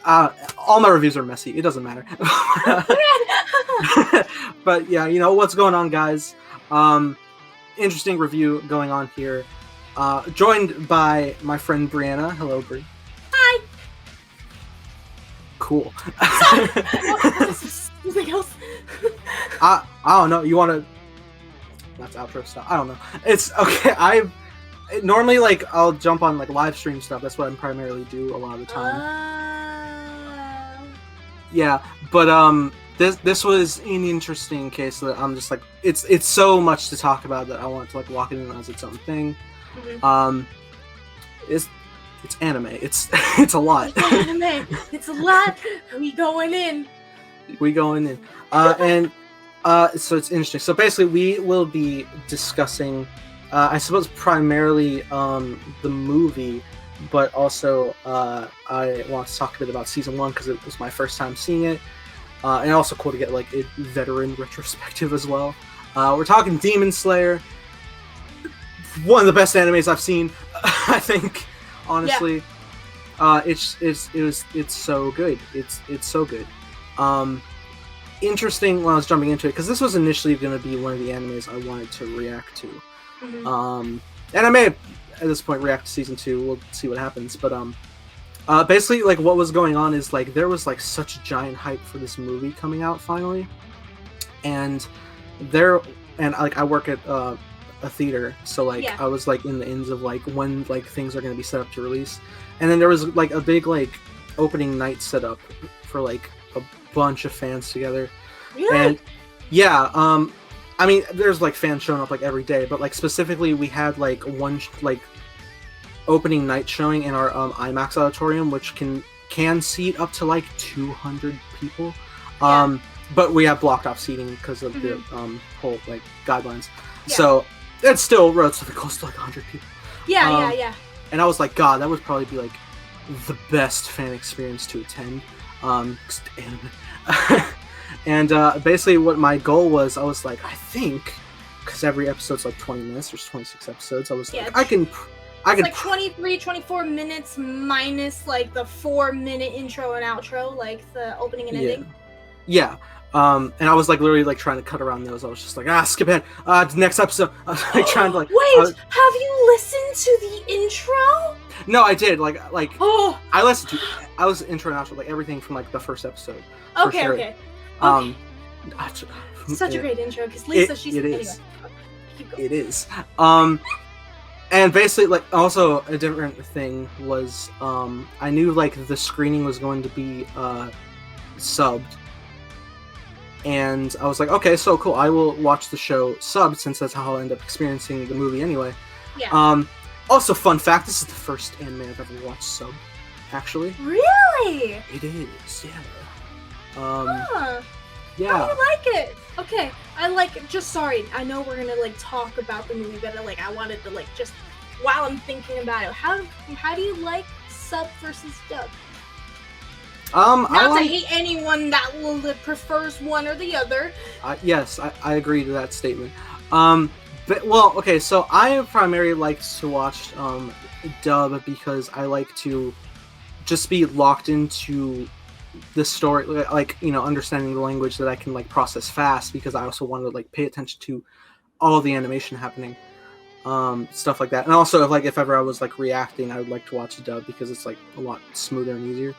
All my reviews are messy. It doesn't matter. But yeah, what's going on, guys? Interesting review going on here. Joined by my friend Brianna. Hello, Bri. Hi. Cool. Something else. I don't know. You want to? That's outro stuff. I don't know. It's okay. Normally I'll jump on live stream stuff. That's what I primarily do a lot of the time. Yeah, but this was an interesting case that I'm just it's so much to talk about that I want to lock it in as its own thing. Mm-hmm. It's anime. It's a lot. It's anime. It's a lot. We going in. And so it's interesting. So basically, we will be discussing, I suppose, primarily the movie, but also I want to talk a bit about season 1 because it was my first time seeing it, and also cool to get a veteran retrospective as well. We're talking Demon Slayer, one of the best animes I've seen. I think, honestly, it's so good. It's so good. Interesting when I was jumping into it because this was initially going to be one of the animes I wanted to react to. Mm-hmm. And I may at this point react to season 2. We'll see what happens. But basically, what was going on is there was such giant hype for this movie coming out finally, and I work at a theater, so I was in the ends of when things are going to be set up to release, and then there was a big opening night set up for a bunch of fans together. Really? And yeah, I mean, there's fans showing up every day, but specifically we had one opening night showing in our IMAX auditorium, which can seat up to 200 people. Yeah. But we have blocked off seating because of the whole guidelines. Yeah. So it's still relatively close to 100 people. Yeah. And I was God, that would probably be the best fan experience to attend. Anime. And basically what my goal was, I was I think, because every episode's 20 minutes, there's 26 episodes, I was I can 23, 24 minutes minus the 4-minute intro and outro, the opening and ending. Yeah. And I was literally trying to cut around those. I was just skip ahead. Next episode. I was trying to Wait, have you listened to the intro? No, I did. Oh. I listened to. I was intro and outro, everything from the first episode. Okay. Such a great intro because Lisa, she's it anyway. Is. It is. And basically, also a different thing was, I knew the screening was going to be subbed. And I was okay, so cool. I will watch the show subbed since that's how I'll end up experiencing the movie anyway. Yeah. Also, fun fact: this is the first anime I've ever watched subbed. Actually. Really? It is. Yeah. Yeah. How do you like it? Okay, I like it. Just sorry, I know we're gonna talk about the movie, but I wanted to just while I'm thinking about it. How do you like sub versus dub? Not to hate anyone that prefers one or the other. Yes, I agree to that statement. But okay, so I primarily like to watch dub because I like to just be locked into the story, understanding the language that I can process fast, because I also want to pay attention to all the animation happening, stuff like that. And also if ever I was reacting, I would like to watch the dub because it's a lot smoother and easier.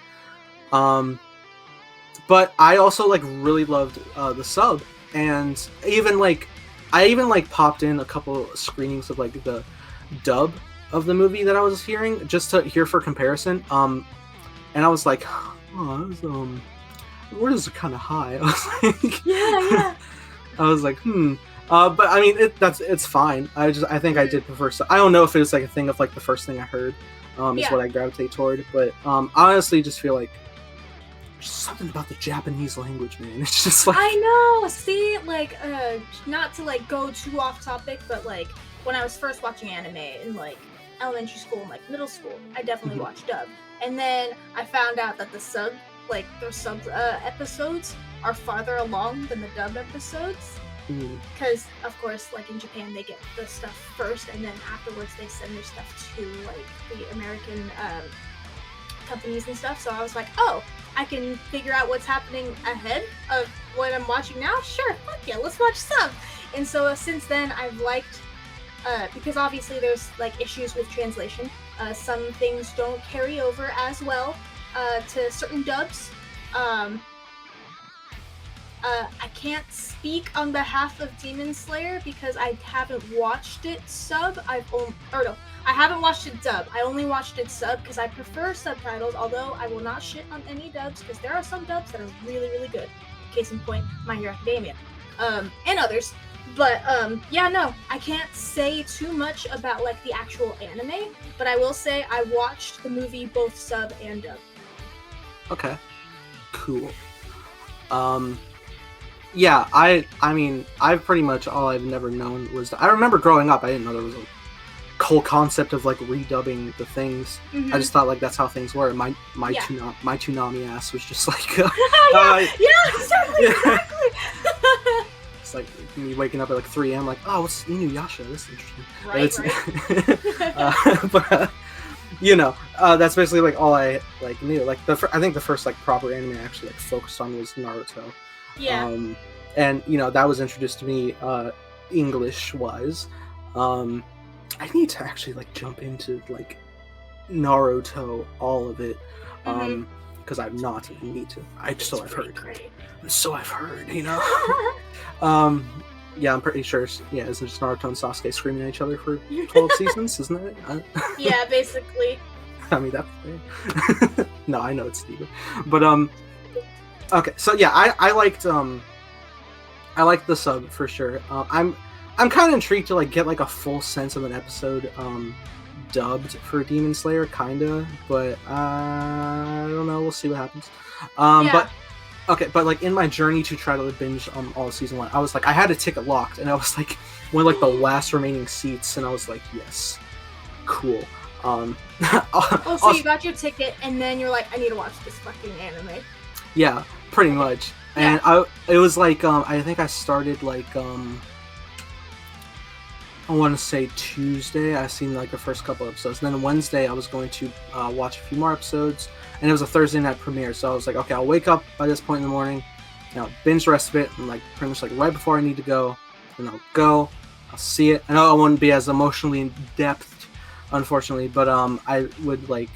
But I also really loved the sub, and even I even popped in a couple screenings of the dub of the movie that I was hearing just to hear for comparison. And I was words are kind of high. I was yeah. I was but I mean it's fine. I think I did prefer. I don't know if it was a thing of the first thing I heard is what I gravitate toward, but I honestly just feel there's something about the Japanese language, man. It's just I know. See, not to go too off topic, but when I was first watching anime in elementary school and middle school, I definitely watched dub. And then I found out that the sub episodes are farther along than the dub episodes. Because, of course, in Japan, they get the stuff first, and then afterwards they send their stuff to, the American companies and stuff. So I was like, oh, I can figure out what's happening ahead of what I'm watching now. Sure, fuck yeah, let's watch sub. And so since then, I've liked, because obviously there's like issues with translation. Some things don't carry over as well to certain dubs. I can't speak on behalf of Demon Slayer because I haven't watched it sub. I haven't watched it dub. I only watched it sub because I prefer subtitles, although I will not shit on any dubs because there are some dubs that are really, really good. Case in point, My Hero Academia. And others. But, yeah, no, I can't say too much about, like, the actual anime, but I will say I watched the movie both sub and dub. Okay. Cool. Yeah, I mean, I've pretty much, all I've never known was, I remember growing up, I didn't know there was a whole concept of, like, redubbing the things. Mm-hmm. I just thought, like, that's how things were. My Yeah. Toonami ass was just like, Exactly. it's like me waking up at like 3 a.m. like, oh, what's Inuyasha? This is interesting. Right. But you know, that's basically like all I like knew. Like I think the first like proper anime I actually like focused on was Naruto. Yeah. And you know that was introduced to me English wise. I need to actually like jump into like Naruto, all of it, because I'm not. I need to. I've heard. Great. So I've heard, you know. Yeah, I'm pretty sure. Yeah, isn't just Naruto and Sasuke screaming at each other for 12 seasons, isn't it? Yeah, basically. I mean that's no, I know it's stupid, but okay, so yeah, I liked the sub for sure. I'm kind of intrigued to like get like a full sense of an episode dubbed for Demon Slayer, kinda, but I don't know. We'll see what happens. Yeah. But. Okay, but like in my journey to try to binge all of season 1, I was like, I had a ticket locked, and I was like one of like the last remaining seats, and I was like, yes, cool. So you got your ticket, and then you're like, I need to watch this fucking anime. Yeah, pretty much. Yeah. And it was like I think I started like I want to say Tuesday. I seen like the first couple episodes, and then Wednesday I was going to watch a few more episodes. And it was a Thursday night premiere, so I was like, okay, I'll wake up by this point in the morning, you know, binge the rest of it, and like pretty much like right before I need to go, and I'll go, I'll see it. I know I wouldn't be as emotionally in depth, unfortunately, but I would like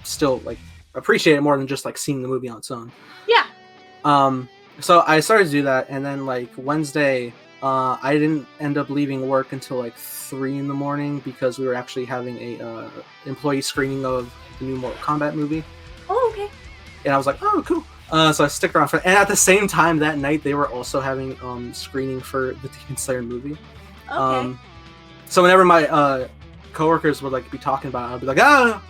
still like appreciate it more than just like seeing the movie on its own. Yeah. So I started to do that, and then like Wednesday, I didn't end up leaving work until like 3 in the morning because we were actually having a employee screening of the new Mortal Kombat movie. Oh, okay. And I was like, oh, cool. So I stick around for it. And at the same time that night, they were also having screening for the Demon Slayer movie. Okay. So whenever my coworkers would like be talking about it, I'd be like, ah!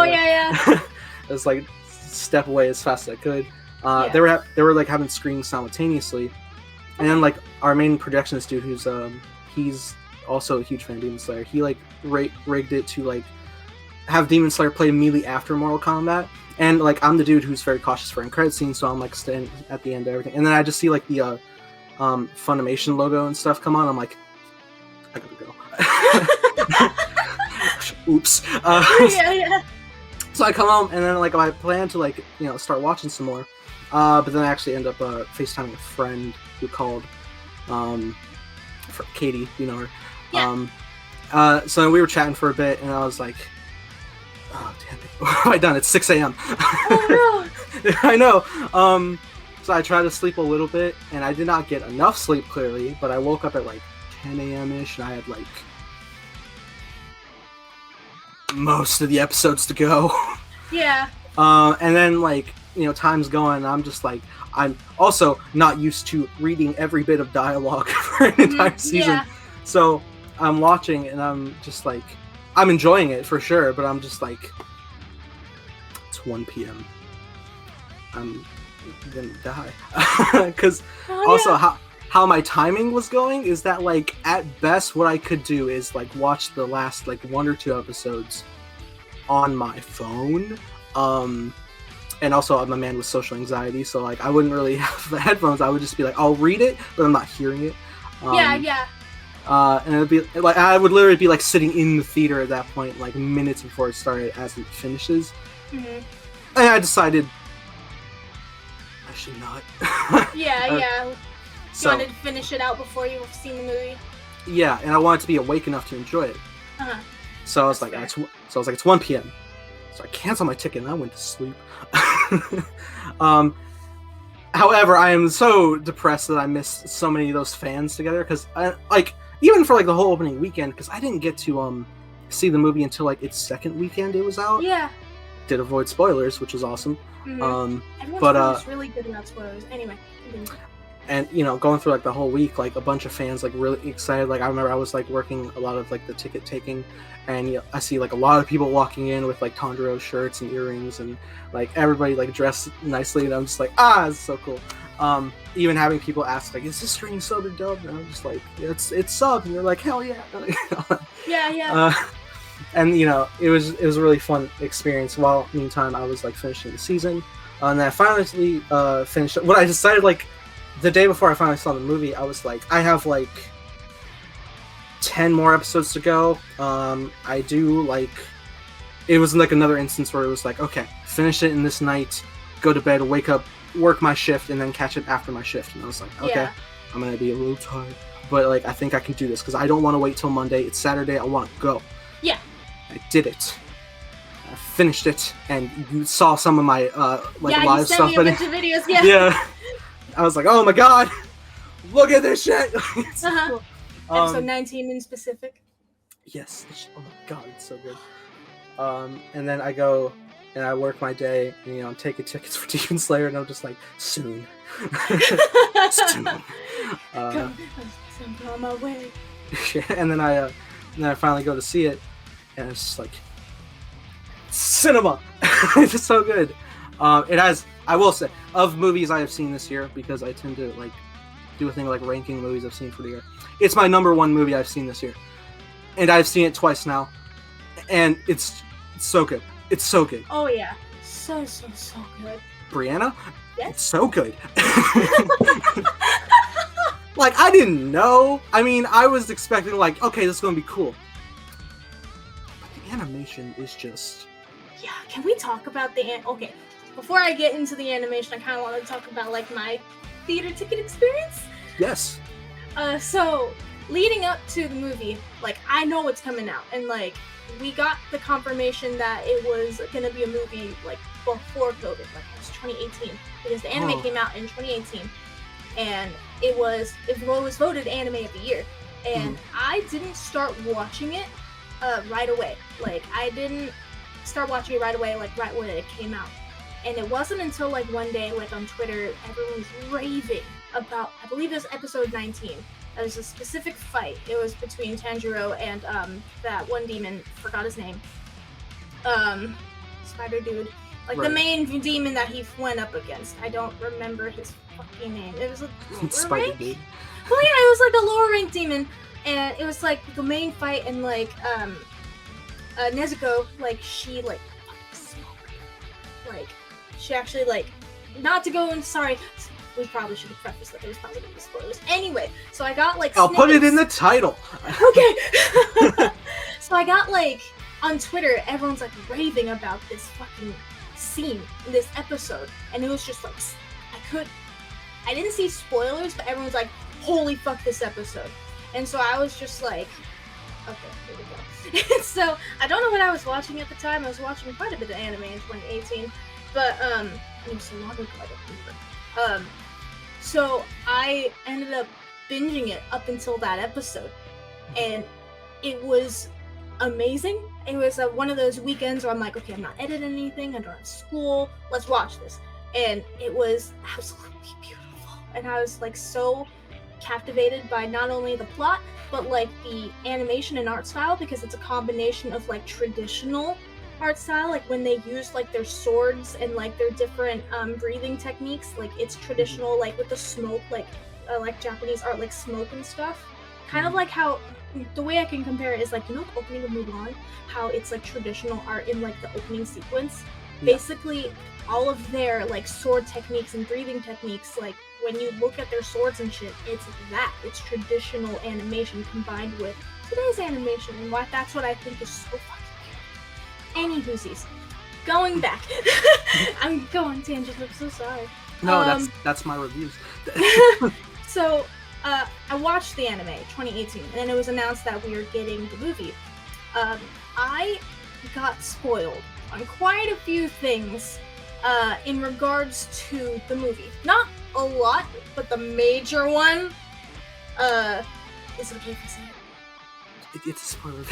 Yeah. It's like step away as fast as I could. Yeah. They were like having screenings simultaneously. And then like our main projectionist dude, who's he's also a huge fan of Demon Slayer, he like rigged it to like have Demon Slayer play immediately after Mortal Kombat, and like I'm the dude who's very cautious for end credit scenes, so I'm like staying at the end of everything, and then I just see like the Funimation logo and stuff come on. I'm like, I gotta go. Oops. Yeah. So I come home, and then like I plan to like start watching some more, but then I actually end up FaceTiming a friend who called, for Katie, you know her. Yeah. So we were chatting for a bit, and I was like, oh, damn it. What have I done? It's 6 a.m. Oh, no. I know. So I tried to sleep a little bit, and I did not get enough sleep, clearly, but I woke up at like 10 a.m.-ish, and I had like most of the episodes to go. Yeah. And then like, time's going, and I'm just like, I'm also not used to reading every bit of dialogue for an entire season. Yeah. So I'm watching, and I'm just like, I'm enjoying it for sure, but I'm just like, it's 1 p.m. I'm gonna die. Because how my timing was going is that like at best what I could do is like watch the last like 1 or 2 episodes on my phone. And also I'm a man with social anxiety, so like I wouldn't really have the headphones. I would just be like, I'll read it, but I'm not hearing it. Yeah. And it'd be like I would literally be like sitting in the theater at that point, like minutes before it started, as it finishes. Mhm. And I decided I should not. Yeah. You So wanted to finish it out before you've seen the movie. yeah, and I wanted to be awake enough to enjoy it. Uh-huh. So I was That's like, fair. it's 1 p.m. So I canceled my ticket and I went to sleep. However, I am so depressed that I missed so many of those fans together because, like, even for like the whole opening weekend, because I didn't get to see the movie until like its second weekend it was out. Yeah. Did avoid spoilers, which was awesome. Everyone's really good about spoilers. Anyway. And going through like the whole week, like a bunch of fans like really excited. Like I remember I was like working a lot of like the ticket taking, and I see like a lot of people walking in with like Tonjiro shirts and earrings, and like everybody like dressed nicely, and I'm just like, it's so cool. Even having people ask like, is this stream subbed or dubbed? And I'm just like, it's subbed, and they're like, hell yeah. Yeah. And it was a really fun experience. While meantime I was like finishing the season, and then I finally finished what I decided like. The day before I finally saw the movie, I was like, I have like 10 more episodes to go. I do like, it was like another instance where it was like, okay, finish it in this night, go to bed, wake up, work my shift, and then catch it after my shift. And I was like, okay, yeah. I'm gonna be a little tired, but like I think I can do this because I don't want to wait till Monday. It's Saturday. I want to go. Yeah. I did it. I finished it, and you saw some of my live stuff. Yeah, you sent me a bunch of videos. Yeah. Yeah. I was like, oh my god, look at this shit! Cool. Episode 19 in specific. Yes. Oh my god, it's so good. And then I go and I work my day, and I'm taking tickets for Demon Slayer, and I'm just like, soon. Soon. I'm on my way. And then I finally go to see it, and it's just like, cinema! It's just so good. It has, I will say, of movies I have seen this year, because I tend to like do a thing like ranking movies I've seen for the year. It's my number one movie I've seen this year, and I've seen it twice now, and it's so good. It's so good. Oh yeah, so good. Brianna, yes, it's so good. Like I didn't know. I mean, I was expecting like, okay, this is gonna be cool, but the animation is just. Yeah, can we talk about okay? Before I get into the animation, I kind of want to talk about like my theater ticket experience. Yes. So leading up to the movie, like I know it's coming out, and like we got the confirmation that it was gonna be a movie like before COVID, like it was 2018, because the anime came out in 2018, and it was voted anime of the year, and I didn't start watching it right away. Like I didn't start watching it right away, like right when it came out. And it wasn't until like one day, like on Twitter, everyone was raving about, I believe it was episode 19. There was a specific fight. It was between Tonjiro and that one demon, forgot his name. Spider dude. Like the main demon that he went up against. I don't remember his fucking name. It was a lower rank? Dude. Well, yeah, it was like a lower rank demon. And it was like the main fight, and like Nezuko, like she like she actually like, not to go in, sorry, we probably should have prefaced that there's probably gonna be spoilers. Anyway, so I got like I'll put it in the title. Okay. So I got like on Twitter, everyone's like raving about this fucking scene in this episode, and it was just like I didn't see spoilers, but everyone's like, holy fuck this episode. And so I was just like, okay, here we go. So I don't know what I was watching at the time. I was watching quite a bit of anime in 2018, but it was so long ago, I don't remember. So I ended up binging it up until that episode, and it was amazing. It was one of those weekends where I'm like, okay, I'm not editing anything, I don't have school, let's watch this. And it was absolutely beautiful, and I was like so captivated by not only the plot, but like the animation and art style, because it's a combination of like traditional art style, like when they use like their swords and like their different breathing techniques, like it's traditional, like with the smoke, like Japanese art, like smoke and stuff. Kind of like how, the way I can compare it is like, you know, the opening of Mugen, how it's like traditional art in like the opening sequence. Yeah. Basically, all of their like sword techniques and breathing techniques, like when you look at their swords and shit, it's that. It's traditional animation combined with today's animation, and that's what I think is so fucking beautiful. Anywhoosies, going back. I'm going tangent. I'm so sorry. No, that's my reviews. So, I watched the anime 2018, and then it was announced that we were getting the movie. I got spoiled on quite a few things in regards to the movie. Not a lot, but the major one. Is it okay if I say it? It's a spoiler.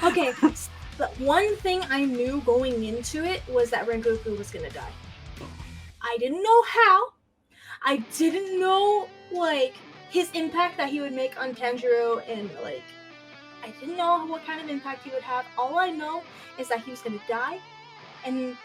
Okay. The one thing I knew going into it was that Rengoku was gonna die. I didn't know how. I didn't know, like, his impact that he would make on Tonjiro, and, like, I didn't know what kind of impact he would have. All I know is that he was gonna die, and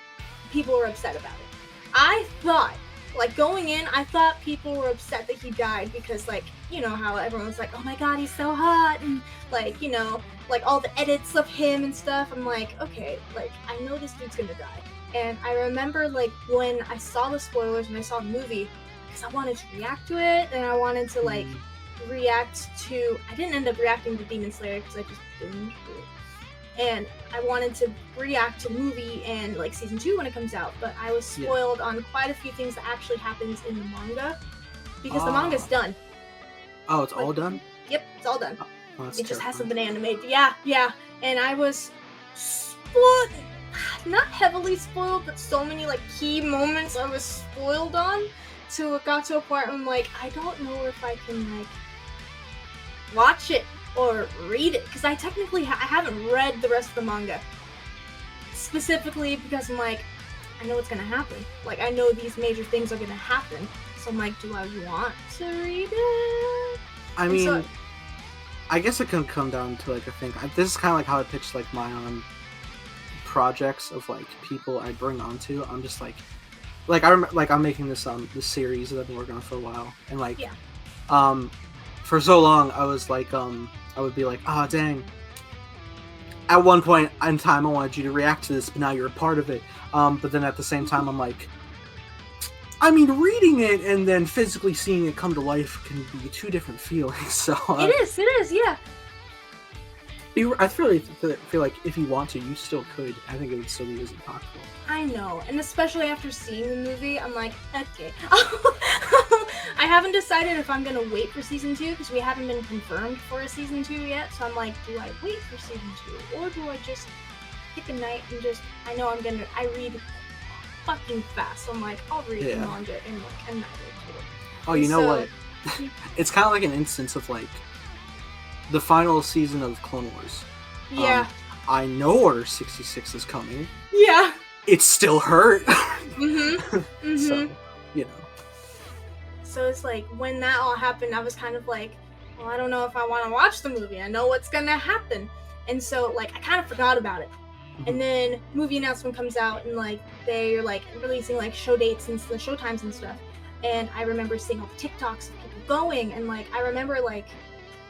people were upset about it. I thought, like, going in, I thought people were upset that he died because, like, you know how everyone was like, oh my god, he's so hot, and, like, you know, like, all the edits of him and stuff. I'm like, okay, like, I know this dude's gonna die. And I remember, like, when I saw the spoilers and I saw the movie, because I wanted to react to it, and I wanted to, like, react to... I didn't end up reacting to Demon Slayer because I just binged it. And I wanted to react to the movie and, like, season 2 when it comes out, but I was spoiled on quite a few things that actually happens in the manga, because the manga's done. Oh, it's all done? Yep, it's all done. Oh, it just hasn't been animated. Yeah. And I was spoiled... Not heavily spoiled, but so many, like, key moments I was spoiled on, so it got to a point where I'm like, I don't know if I can, like, watch it or read it, because I technically I haven't read the rest of the manga, specifically because I'm like, I know what's gonna happen. Like, I know these major things are gonna happen, so I'm like, do I want to read it? I mean, I guess it can come down to, like, I think this is kind of like how I pitch, like, my projects of, like, people I bring onto. I'm just like I'm making this this series that I've been working on for a while, and, like, for so long I was like, I would be like, dang, at one point in time I wanted you to react to this, but now you're a part of it, but then at the same time I'm like, I mean, reading it and then physically seeing it come to life can be two different feelings. So it is, yeah. I really feel like if you want to, you still could. I think it would still be as impactful. I know, and especially after seeing the movie, I'm like, okay. I haven't decided if I'm gonna wait for season 2, because we haven't been confirmed for a season 2 yet, so I'm like, do I wait for season 2, or do I just pick a night and just, I read fucking fast, so I'm like, I'll read the manga in, like, a night or two. Oh, you know what? It's kind of like an instance of, like, the final season of Clone Wars. Yeah. I know Order 66 is coming. Yeah. It still hurt. So, you know. So it's like, when that all happened, I was kind of like, well, I don't know if I want to watch the movie. I know what's gonna happen. And so, like, I kind of forgot about it. And then movie announcement comes out, and, like, they're, like, releasing, like, show dates and the show times and stuff. And I remember seeing all the TikToks of people going, and, like, I remember, like,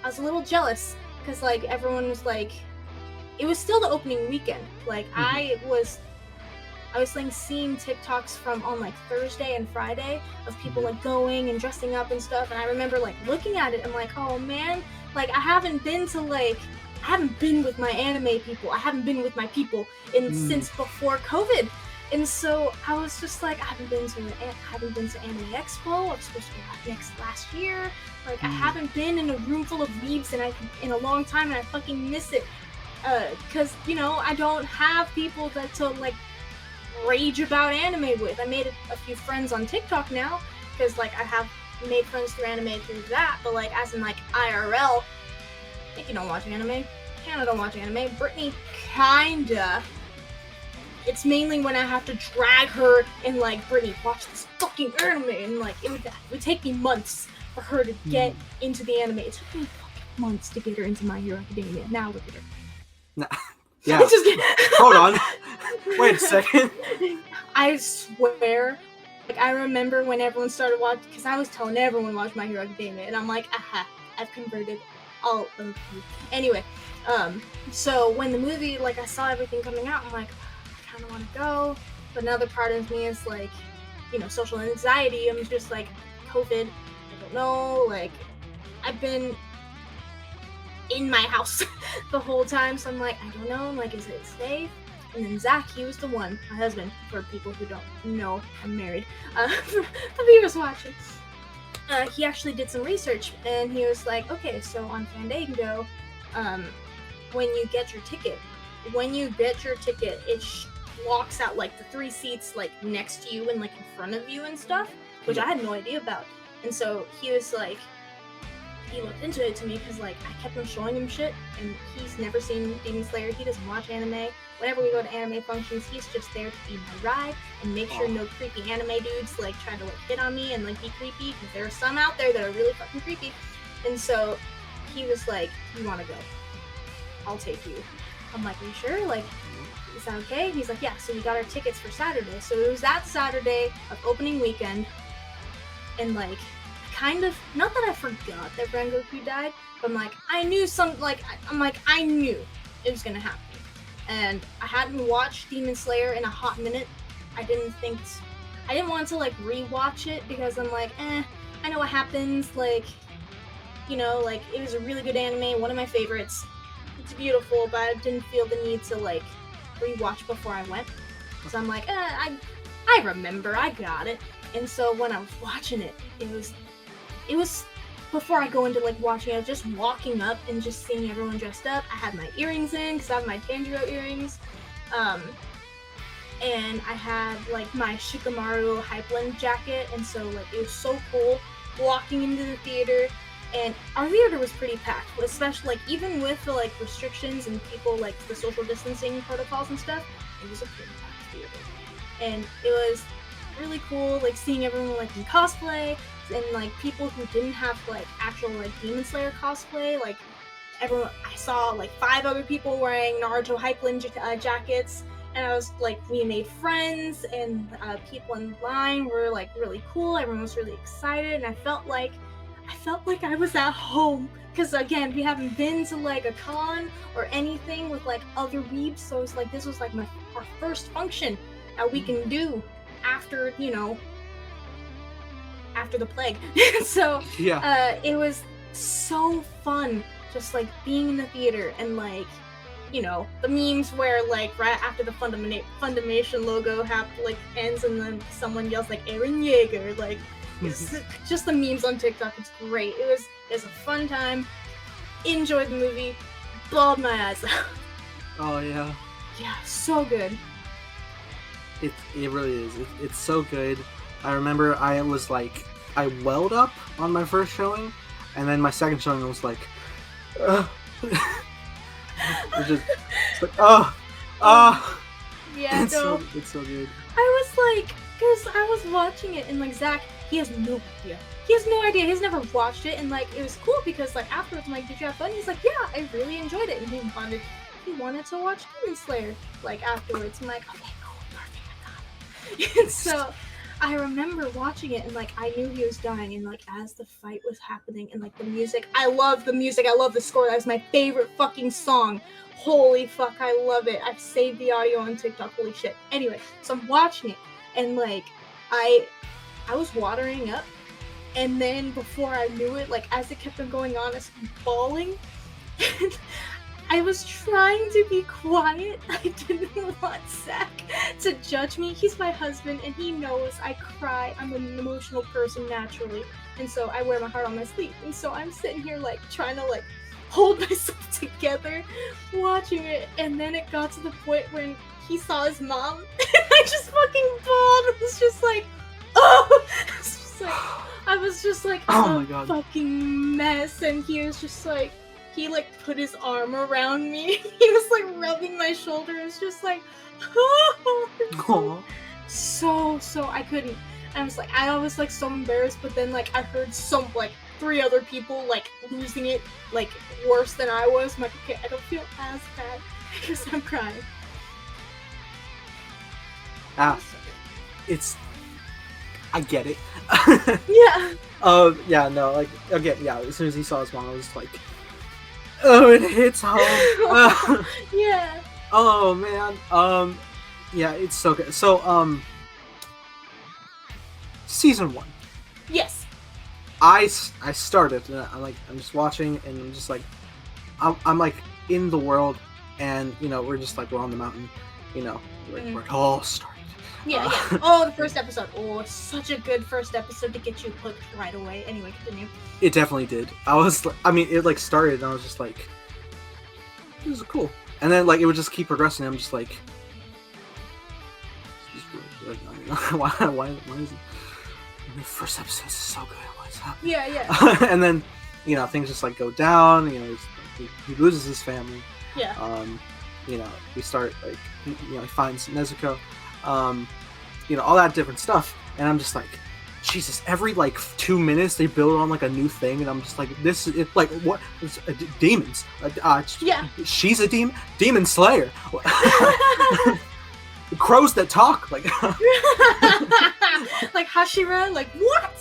I was a little jealous, because, like, everyone was, like, it was still the opening weekend. Like, I was like seeing TikToks from on, like, Thursday and Friday of people, like, going and dressing up and stuff, and I remember, like, looking at it and, like, oh man, like, I haven't been with my anime people, I haven't been with my people since before COVID. And so I was just like, I haven't been to Anime Expo. I was supposed to go last year. Like, I haven't been in a room full of weebs in a long time, and I fucking miss it. Because, you know, I don't have people to, like, rage about anime with. I made a few friends on TikTok now, because, like, I have made friends through anime through that, but, like, as in, like, IRL, Nikki don't watch anime, Hannah don't watch anime, Brittany kinda. It's mainly when I have to drag her and, like, Brittany, watch this fucking anime, and, like, it would take me months for her to get into the anime. It took me fucking months to get her into My Hero Academia. Now look at her. Nah. Yeah. Hold on. Wait a second. I swear, like, I remember when everyone started watching, because I was telling everyone to watch My Hero Academia, and I'm like, aha, I've converted all of you. Anyway, so when the movie, like, I saw everything coming out, I'm like, I kind of want to go, but another part of me is like, you know, social anxiety. I'm just like, COVID, I don't know, like, I've been in my house the whole time, so I'm like, I don't know, like, is it safe? And then Zach, he was the one, my husband, for people who don't know, I'm married, for the viewers watching. He actually did some research, and he was like, okay, so on Fandango, when you get your ticket, it locks out like the 3 seats like next to you and like in front of you and stuff, which I had no idea about. And so he was like, he looked into it to me because like I kept on showing him shit, and he's never seen Demon Slayer. He doesn't watch anime. Whenever we go to anime functions, he's just there to be my ride and make sure no creepy anime dudes like try to like hit on me and like be creepy, because there are some out there that are really fucking creepy. And so he was like, "You want to go? I'll take you." I'm like, "Are you sure? Like, is that okay?" He's like, "Yeah." So we got our tickets for Saturday. So it was that Saturday of opening weekend, and like, kind of, not that I forgot that Rengoku died, but I'm like, I knew I knew it was gonna happen. And I hadn't watched Demon Slayer in a hot minute. I didn't want to like rewatch it because I'm like, I know what happens. Like, you know, like it was a really good anime, one of my favorites. It's beautiful, but I didn't feel the need to like rewatch before I went. So I'm like, I remember, I got it. And so when I was watching it, it was before I go into like watching, I was just walking up and just seeing everyone dressed up. I had my earrings in because I have my Tonjiro earrings, and I had like my Shikamaru Hypeland jacket, and so like it was so cool walking into the theater. And our theater was pretty packed, especially like even with the like restrictions and people like the social distancing protocols and stuff. It was a pretty packed theater, and it was really cool like seeing everyone like in cosplay. And like people who didn't have like actual like Demon Slayer cosplay, like everyone, I saw like 5 other people wearing Naruto Hypeland jackets, and I was like, we made friends, and people in line were like really cool. Everyone was really excited, and I felt like I was at home, because again, we haven't been to like a con or anything with like other weebs, so it's like this was like our first function that we can do after, you know, after the plague. So it was so fun just like being in the theater, and like, you know, the memes where like right after the Fundamation logo like ends and then someone yells like Eren Yeager, like just the memes on TikTok. It's great. It was a fun time. Enjoyed the movie. Bawled my eyes out. Oh yeah. Yeah, so good. It really is. It's so good. I remember I welled up on my first showing, and then my second showing was like, it's like, yeah, it's so good. I was like, because I was watching it, and like Zach, he has no idea. He's never watched it, and like it was cool because like afterwards, I'm like, did you have fun? He's like, yeah, I really enjoyed it, and he wanted to watch Demon Slayer like afterwards. I'm like, okay, cool, perfect, I got it. And so I remember watching it, and like I knew he was dying, and like as the fight was happening, and like the music, I love the music, I love the score. That was my favorite fucking song. Holy fuck, I love it. I've saved the audio on TikTok. Holy shit. Anyway, so I'm watching it, and like I was watering up, and then before I knew it, like as it kept on going on, I was bawling. And I was trying to be quiet. I didn't want Zach to judge me. He's my husband, and he knows I cry. I'm an emotional person naturally, and so I wear my heart on my sleeve. And so I'm sitting here like trying to like hold myself together watching it, and then it got to the point when he saw his mom, and I just fucking bawled. It was just like, oh! I was just like, oh my God, fucking mess. And he was just like, he like put his arm around me. He was like rubbing my shoulder. It was just like, oh, so I couldn't. I was like so embarrassed. But then like I heard some like 3 other people like losing it like worse than I was. I'm like, okay, I don't feel as bad because I'm crying. I get it. Yeah. Yeah, no, like, again, yeah, as soon as he saw his mom, I was like, oh, it hits home. Yeah. Oh, man. Yeah, it's so good. So, season 1. Yes. I started, and I'm just watching, and I'm just like, I'm like in the world, and, you know, we're on the mountain, you know, where it Mhm. all started. Yeah, yeah. Oh, the first episode. Oh, it's such a good first episode to get you hooked right away. Anyway, continue. It definitely did. It like started, and I was just like, this is cool. And then like it would just keep progressing. I'm just like, this is really good. I mean, why is it? The first episode is so good. What's happening? Yeah, yeah. And then, you know, things just like go down. You know, he loses his family. Yeah. You know, we start like, you know, he finds Nezuko. You know, all that different stuff, and I'm just like, Jesus! Every like 2 minutes they build on like a new thing, and I'm just like, this is like what? It's, demons. Yeah. She's a demon slayer. Crows that talk, like Like Hashira, like what?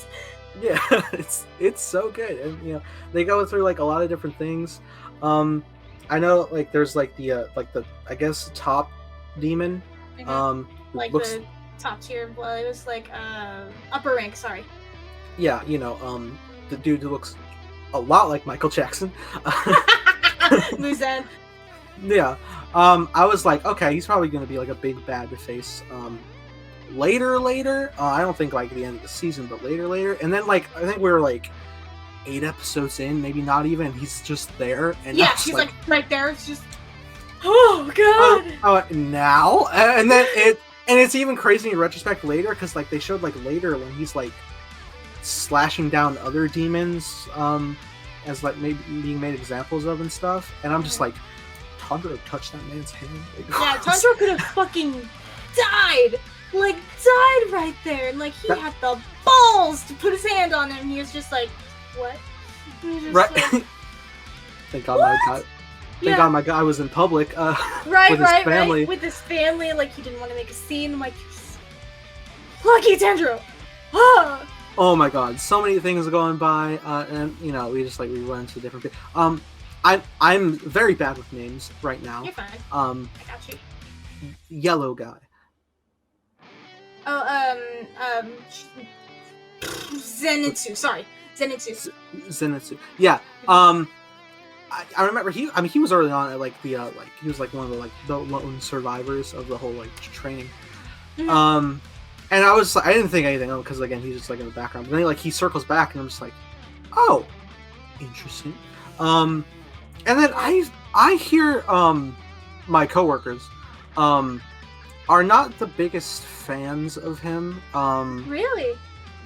yeah, it's so good, and you know they go through like a lot of different things. I know like there's like the I guess top demon, who Like looks, the top tier. Well, it was like upper rank. Sorry. yeah, you know, the dude who looks a lot like Michael Jackson. Mugen. Yeah. I was like, okay, he's probably gonna be like a big bad to face. Later. I don't think like the end of the season, but later. And then like I think we were like 8 episodes in, maybe not even. He's just there, and Yeah, she's like right there. It's just, oh god. Now, and then it's even crazy in retrospect later because like they showed like later when he's like slashing down other demons, as like maybe being made examples of and stuff, and I'm just like, Tonjiro touched that man's hand. Like, Yeah, Tonjiro could have fucking died. Like died right there, and like he had the balls to put his hand on him. And he was just like, what? And he was just right. like, Thank God my guy was in public. With his family. With his family, like he didn't want to make a scene. I'm like, lucky Tonjiro. Ah. Oh my God, so many things are going by, and you know we run into different. I'm very bad with names right now. You're fine. I got you. Yellow guy. Oh, Zenitsu. Sorry, Zenitsu. Zenitsu. Yeah. I remember he was early on at like the he was like one of the like the lone survivors of the whole like training. Mm-hmm. And I didn't think anything of it because again he's just like in the background. But then like he circles back and I'm just like, oh, interesting. And then I hear my coworkers are not the biggest fans of him. Really?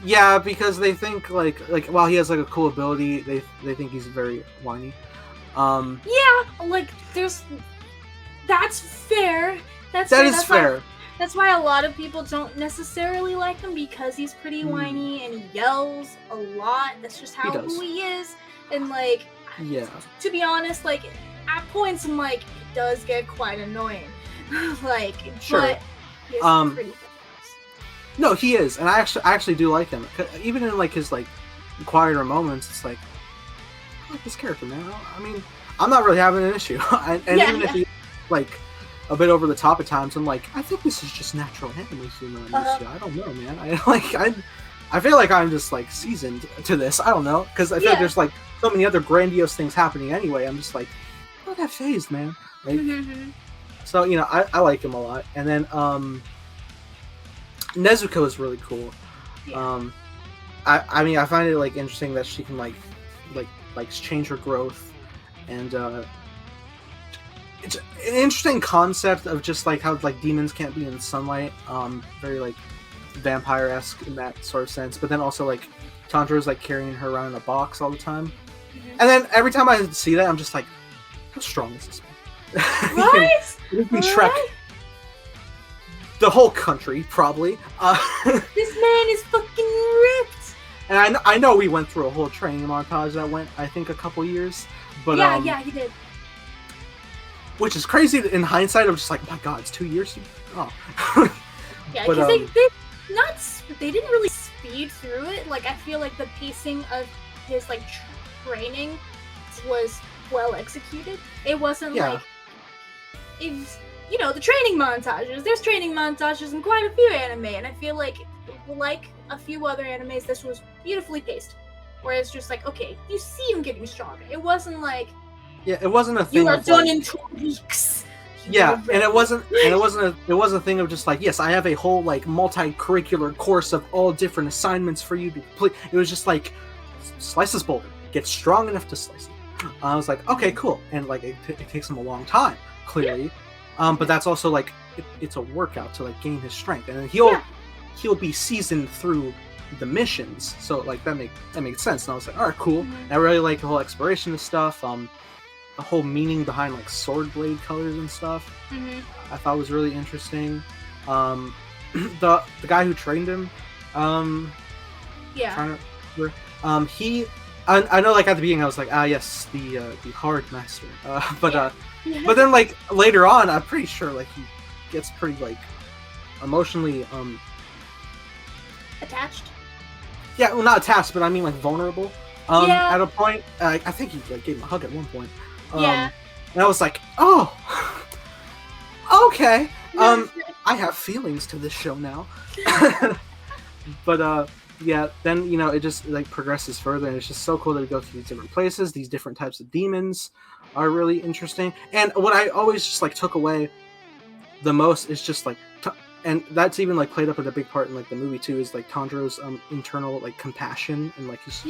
Yeah, because they think like while he has like a cool ability, they think he's very whiny. Yeah, like that's fair. That's fair. That's why a lot of people don't necessarily like him because he's pretty whiny and he yells a lot. That's just who he is. And like, yeah. To be honest, like at points I'm like, it does get quite annoying. Like, sure. But he's pretty famous. No, he is, and I actually do like him. Even in like his like quieter moments, it's like I like this character, man. I mean, I'm not really having an issue, even if he's like a bit over the top at times, I'm like, I think this is just natural anime humor. I don't know, man. I feel like I'm just like seasoned to this. I don't know, because I feel like there's like so many other grandiose things happening anyway. I'm just like, not that phased, man. Like, so you know, I like him a lot, and then Nezuko is really cool. Yeah. I mean, I find it like interesting that she can like change her growth, and it's an interesting concept of just like how like demons can't be in sunlight. Very like vampire-esque in that sort of sense, but then also like Tanjiro's like carrying her around in a box all the time, and then every time I see that, I'm just like, how strong is this man? Right? He can trek the whole country, probably. This man is fucking ripped. And I know we went through a whole training montage that went, I think, a couple years. But yeah, he did. Which is crazy in hindsight. I'm just like, my God, it's 2 years. Oh. Yeah, because they didn't really speed through it. Like I feel like the pacing of his like training was well executed. It wasn't like it's the training montages. There's training montages in quite a few anime, and I feel like a few other animes, this was beautifully paced. Where it's just like, okay, you see him getting stronger. It wasn't like it wasn't a thing. You are done in 2 weeks. Yeah, and it wasn't a thing of just like, yes, I have a whole like multi-curricular course of all different assignments for you to complete. It was just like, slice this boulder, get strong enough to slice it. I was like, okay, cool, and like it takes him a long time, clearly, but that's also like it's a workout to like gain his strength, and then he'll be seasoned through the missions, so like that makes sense. And I was like, all right, cool. And I really like the whole exploration of stuff. The whole meaning behind like sword blade colors and stuff, I thought was really interesting. The guy who trained him, he, I know like at the beginning I was like, yes, the hard master, but then like later on I'm pretty sure like he gets pretty like emotionally attached. Yeah, well, not attached, but I mean like vulnerable. At a point, I think he like gave him a hug at one point. And I was like, oh, okay. I have feelings to this show now. But then it just like progresses further, and it's just so cool that we go through these different places. These different types of demons are really interesting. And what I always just like took away the most is just like, and that's even like played up in a big part in like the movie too, is like Tanjiro's internal like compassion, and like he's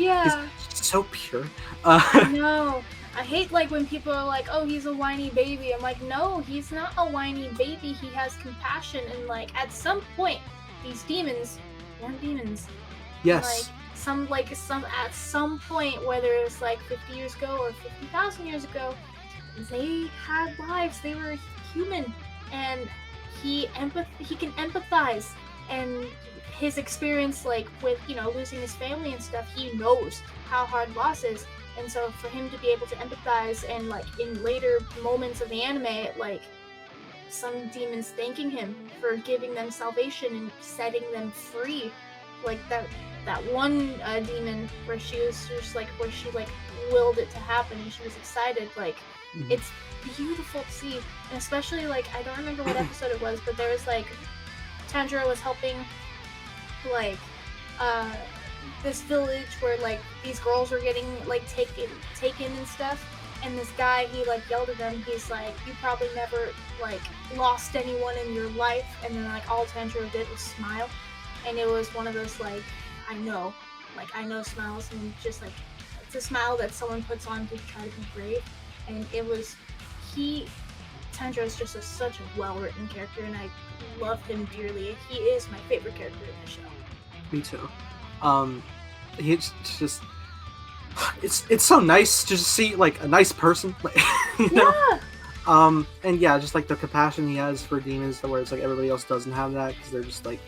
so pure. I know. I hate like when people are like, oh, he's a whiny baby. I'm like, no, he's not a whiny baby. He has compassion, and like at some point, these demons weren't demons. Yes. At some point, whether it's like 50 years ago or 50,000 years ago, they had lives. They were human, and he can empathize, and his experience like with losing his family and stuff, he knows how hard loss is. And so for him to be able to empathize, and like in later moments of the anime, like some demons thanking him for giving them salvation and setting them free, like that one demon where she was just like, where she like willed it to happen and she was excited, like it's beautiful to see. And especially like, I don't remember what episode it was, but there was like Tanjiro was helping like this village where like these girls were getting like taken and stuff, and this guy, he like yelled at them, he's like, you probably never like lost anyone in your life, and then like all Tanjiro did was smile, and it was one of those like I know smiles, and just like it's a smile that someone puts on to try to be brave. And it was Tanjiro is just such a well-written character, and I love him dearly. He is my favorite character in the show. Me too. It's just it's so nice to just see like a nice person, like, and just like the compassion he has for demons, where it's like everybody else doesn't have that because they're just like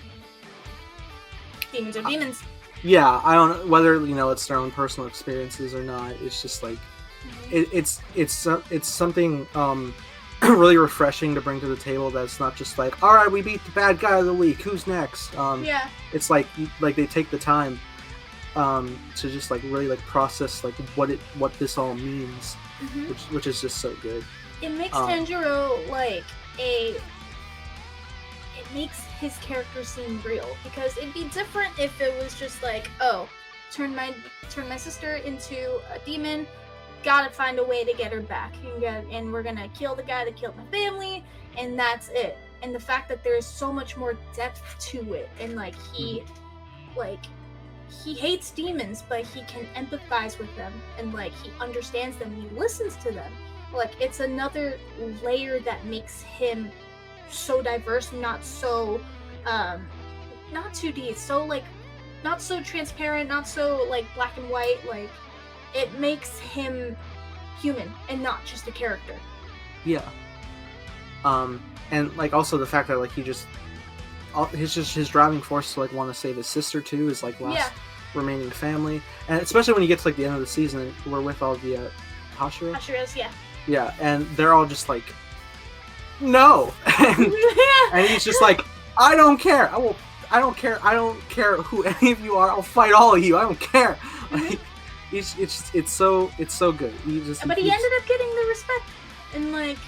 demons are demons. Yeah, I don't know whether it's their own personal experiences or not. It's just like it's something really refreshing to bring to the table. That's not just like, all right, we beat the bad guy of the week, who's next? It's like they take the time to just like really like process like what this all means, which is just so good. It makes Tanjiro like it makes his character seem real, because it'd be different if it was just like, oh, turn my sister into a demon, gotta find a way to get her back, and we're gonna kill the guy that killed my family, and that's it. And the fact that there's so much more depth to it, and like he hates demons, but he can empathize with them, and like he understands them, and he listens to them. Like it's another layer that makes him so diverse, not so not 2D, so like not so transparent, not so like black and white. Like it makes him human and not just a character. Yeah. And like also the fact that like his driving force to like want to save his sister too, is like last remaining family, and especially when you get to like the end of the season, we're with all the Hashiras, yeah, and they're all just like, no, and he's just like, I don't care, I don't care who any of you are, I'll fight all of you, I don't care. Like, it's so good. But he ended up getting the respect, and like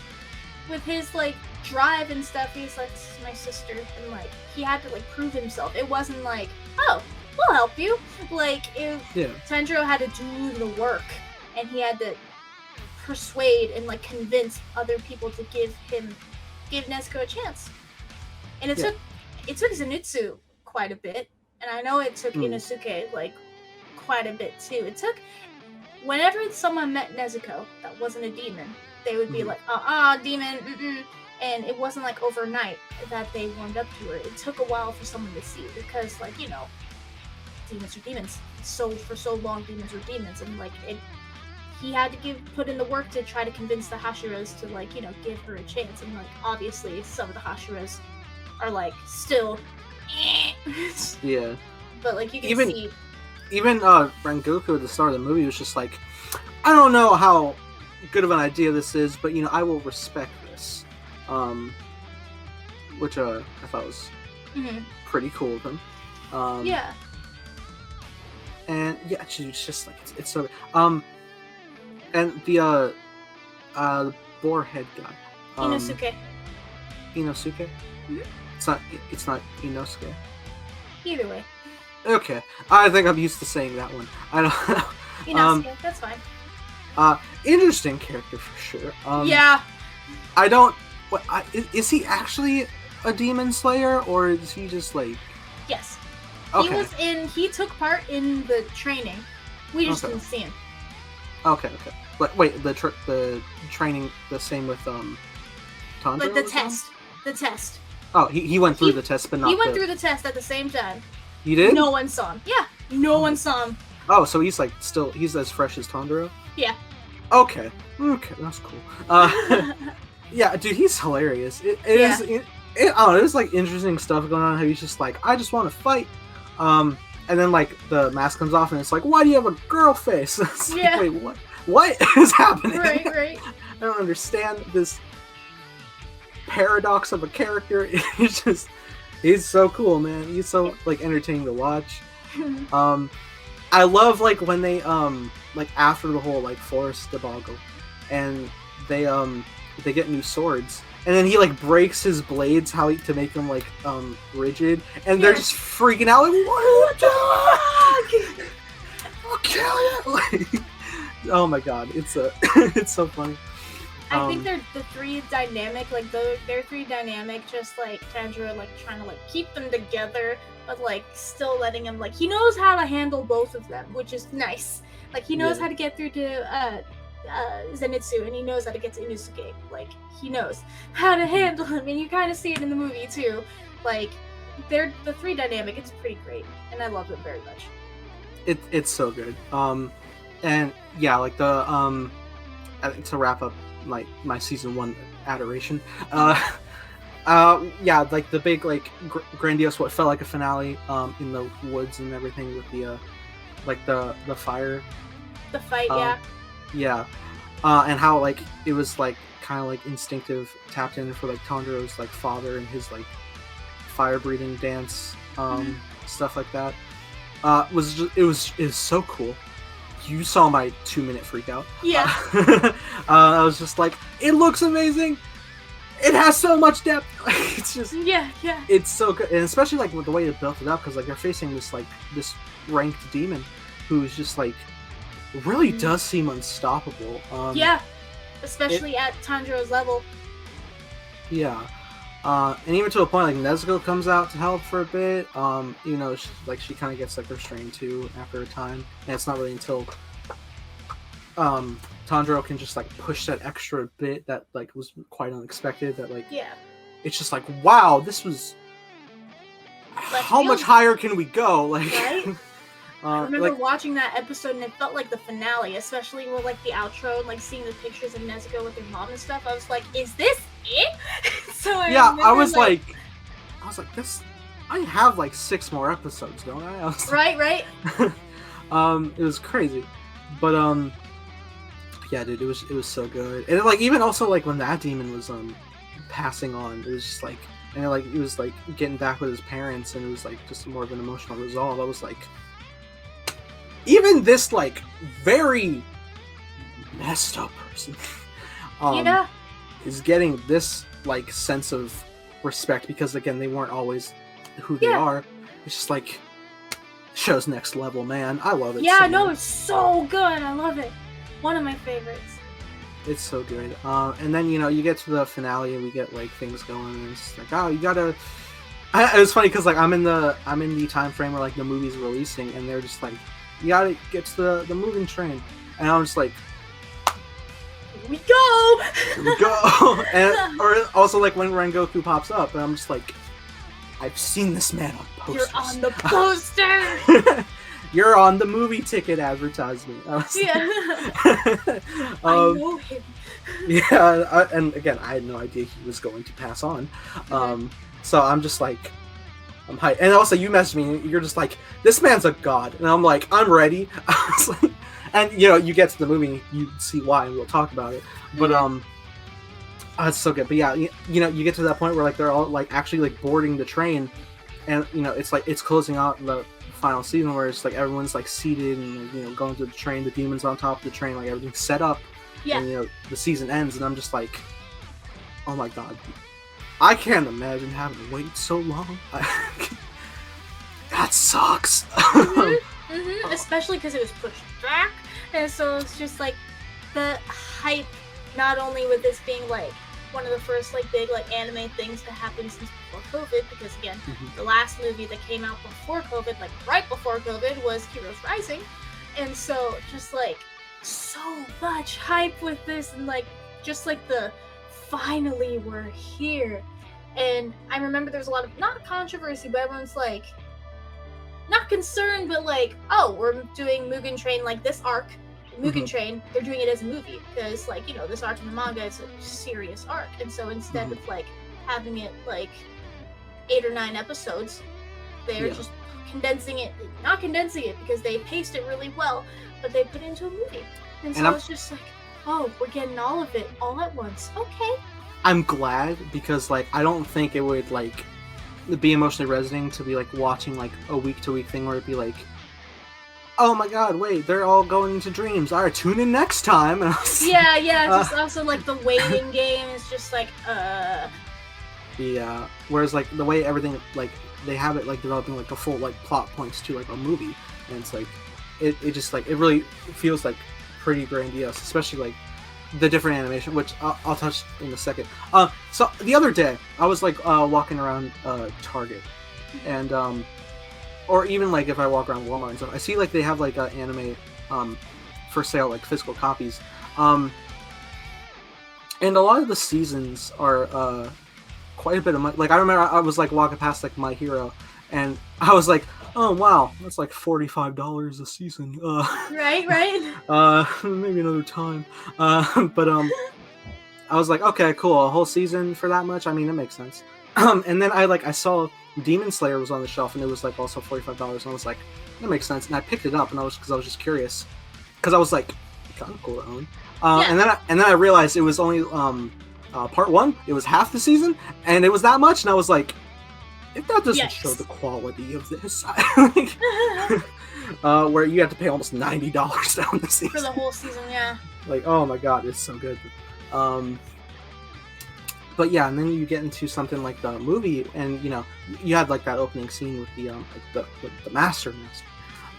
with his like drive and stuff, he's like, this is my sister, and like he had to like prove himself. It wasn't like, oh, we'll help you. Like Tanjiro had to do the work, and he had to persuade and like convince other people to give him gave Nezuko a chance. And it Yeah. took Zenitsu quite a bit, and I know it took Mm. Inosuke like quite a bit too. It took whenever someone met Nezuko that wasn't a demon, they would be Mhm. like, demon, and it wasn't like overnight that they warmed up to her. It took a while for someone to see, because like, you know, demons are demons. So for so long, demons were demons, and like he had to put in the work to try to convince the Hashiras to like, you know, give her a chance. And like obviously some of the Hashiras are like still Yeah. but like you can see even Rengoku at the start of the movie was just like, I don't know how good of an idea this is, but you know, I will respect this. Which I thought was pretty cool of him. yeah. And yeah, it's just like it's so and the boar head guy. Inosuke. Inosuke? Mhm. It's not Inosuke. Either way. Okay. I think I'm used to saying that one. I don't know. Inosuke, that's fine. Interesting character for sure. Yeah. I don't. Is he actually a demon slayer, or is he just like? Yes. Okay. He took part in the training. We just didn't see him. Okay. But wait, the training the same with Tonjiro? Like the test. Oh, he went through the test, but not. He went through the test at the same time. You did? No one saw him. Yeah, no one saw him. Oh, so he's like he's as fresh as Tonjiro? Yeah. Okay, that's cool. Yeah, dude, he's hilarious. It is. I don't know. There's like interesting stuff going on. How he's just like, I just want to fight. And then like the mask comes off, and it's like, why do you have a girl face? It's like, Yeah. wait, what is happening? Right. I don't understand this paradox of a character. He's so cool, man. He's so like entertaining to watch. I love like when they like after the whole like forest debacle, and they get new swords, and then he like breaks his blades to make them like rigid, and they're just freaking out like, what are you doing? I'll kill you! Like, oh my god, it's it's so funny. I think they're the three dynamic, like they're three dynamic, just like Tanjiro like trying to like keep them together, but like still letting him like he knows how to handle both of them, which is nice. Like he knows how to get through to Zenitsu, and he knows how to get to Inosuke. Like he knows how to handle him, and you kind of see it in the movie too. Like they're the three dynamic. It's pretty great, and I love them very much. It's so good. And yeah, like the I think to wrap up my season 1 adoration. Yeah, like the big like grandiose what felt like a finale in the woods and everything with the like the fire. The fight, yeah. And how like it was like kind of like instinctive tapped in for like Tanjiro's like father and his like fire breathing dance stuff like that. It was so cool. You saw my 2-minute freak out. Yeah. I was just like, it looks amazing. It has so much depth. It's just yeah. It's so good, and especially like with the way it built it up, because like they're facing this ranked demon who's just like really does seem unstoppable. Yeah, especially at Tanjiro's level. Yeah. And even to a point, like Nezuko comes out to help for a bit. You know, she kind of gets like restrained too after a time, and it's not really until Tanjiro can just like push that extra bit that like was quite unexpected. That like it's just like, wow, this was how much higher can we go? Like, right? I remember watching that episode, and it felt like the finale, especially with like the outro and like seeing the pictures of Nezuko with her mom and stuff. I was like, is this it? So I was like, this. I have like 6 more episodes, don't I? Right. It was crazy, but yeah, dude, it was so good, and like even also like when that demon was passing on, it was just like, and like it was like getting back with his parents, and it was like just more of an emotional resolve. I was like, even this like very messed up person is getting this like sense of respect, because again they weren't always who they are. It's just like show's next level, man. I love it. It's so good. I love it. One of my favorites. It's so good. And then you get to the finale and we get like things going and it's like, oh, you gotta. It was funny because like I'm in the time frame where like the movie's releasing and they're just like, you gotta get to the Mugen Train, and I'm just like, here we go. Here we go. And or also like when Rengoku pops up and I'm just like, I've seen this man on posters. You're on the poster. You're on the movie ticket advertisement. Yeah. I know him. Yeah, and again, I had no idea he was going to pass on. So I'm just like, I'm hyped. And also, you messaged me, you're just like, this man's a god. And I'm like, I'm ready. I was like, and, you get to the movie, you see why, and we'll talk about it. But, it's so good. But yeah, you get to that point where, like, they're all, like, actually, like, boarding the train. And, it's like, it's closing out the final season where it's like everyone's like seated and going to the train, the demon's on top of the train, like everything's set up. Yeah. And the season ends and I'm just like, oh my god, I can't imagine having to wait so long. That sucks. Especially because it was pushed back, and so it's just like the hype, not only with this being like one of the first like big like anime things to happen since before COVID, because again, the last movie that came out before COVID, like right before COVID, was Heroes Rising, and so just like so much hype with this, and like just like the finally we're here. And I remember there's a lot of not controversy, but everyone's like not concerned, but like, oh, we're doing Mugen Train, like this arc Mugen Train, they're doing it as a movie because, like, this arc in the manga is a serious arc, and so instead of like having it like 8 or 9 episodes, they're just not condensing it because they paced it really well, but they put it into a movie, and so it's just like, oh, we're getting all of it all at once. Okay. I'm glad because like I don't think it would like be emotionally resonating to be like watching like a week-to-week thing where it'd be like, oh my god, wait, they're all going into dreams. Alright, tune in next time. Yeah, just also like the waiting game is just like, Yeah, whereas like the way everything, like, they have it like developing like a full like plot points to like a movie, and it's like, it just like, it really feels like pretty grandiose, especially like the different animation, which I'll touch in a second. So the other day, I was like walking around Target, and or even like if I walk around Walmart and stuff, I see like they have like anime for sale, like physical copies, and a lot of the seasons are quite a bit of money. Like I remember I was like walking past like My Hero, and I was like, oh wow, that's like $45 a season. Right. Maybe another time. But I was like, okay, cool, a whole season for that much. I mean, it makes sense. And then I saw Demon Slayer was on the shelf, and it was like also $45, and I was like, that makes sense. And I picked it up, and because I was just curious, because I was like, kind of cool to own. And then I realized it was only part 1. It was half the season, and it was that much, and I was like, if that doesn't show the quality of this, where you have to pay almost $90 down the season for the whole season, yeah. Like, oh my god, it's so good. But yeah, and then you get into something like the movie, and you had like that opening scene with the master.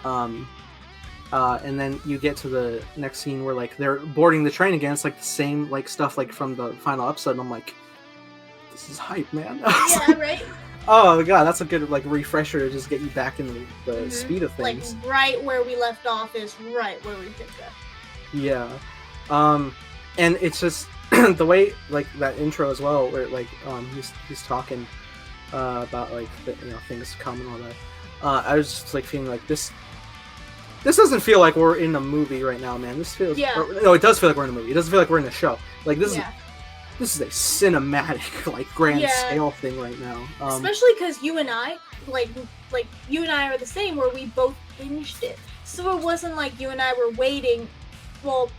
And then you get to the next scene where like they're boarding the train again. It's like the same like stuff like from the final episode, and I'm like, this is hype, man. Yeah, right. Oh my god, that's a good like refresher to just get you back in the speed of things. Like right where we left off is right where we picked up. Yeah, and it's just the way like that intro as well, where like he's talking about like things to come and all that. I was just like feeling like this doesn't feel like we're in a movie right now, man. This feels no, it does feel like we're in a movie. It doesn't feel like we're in a show. Like this is. This is a cinematic, like, grand scale thing right now. Especially because you and I, like you and I are the same, where we both binged it. So it wasn't like you and I were waiting. Well,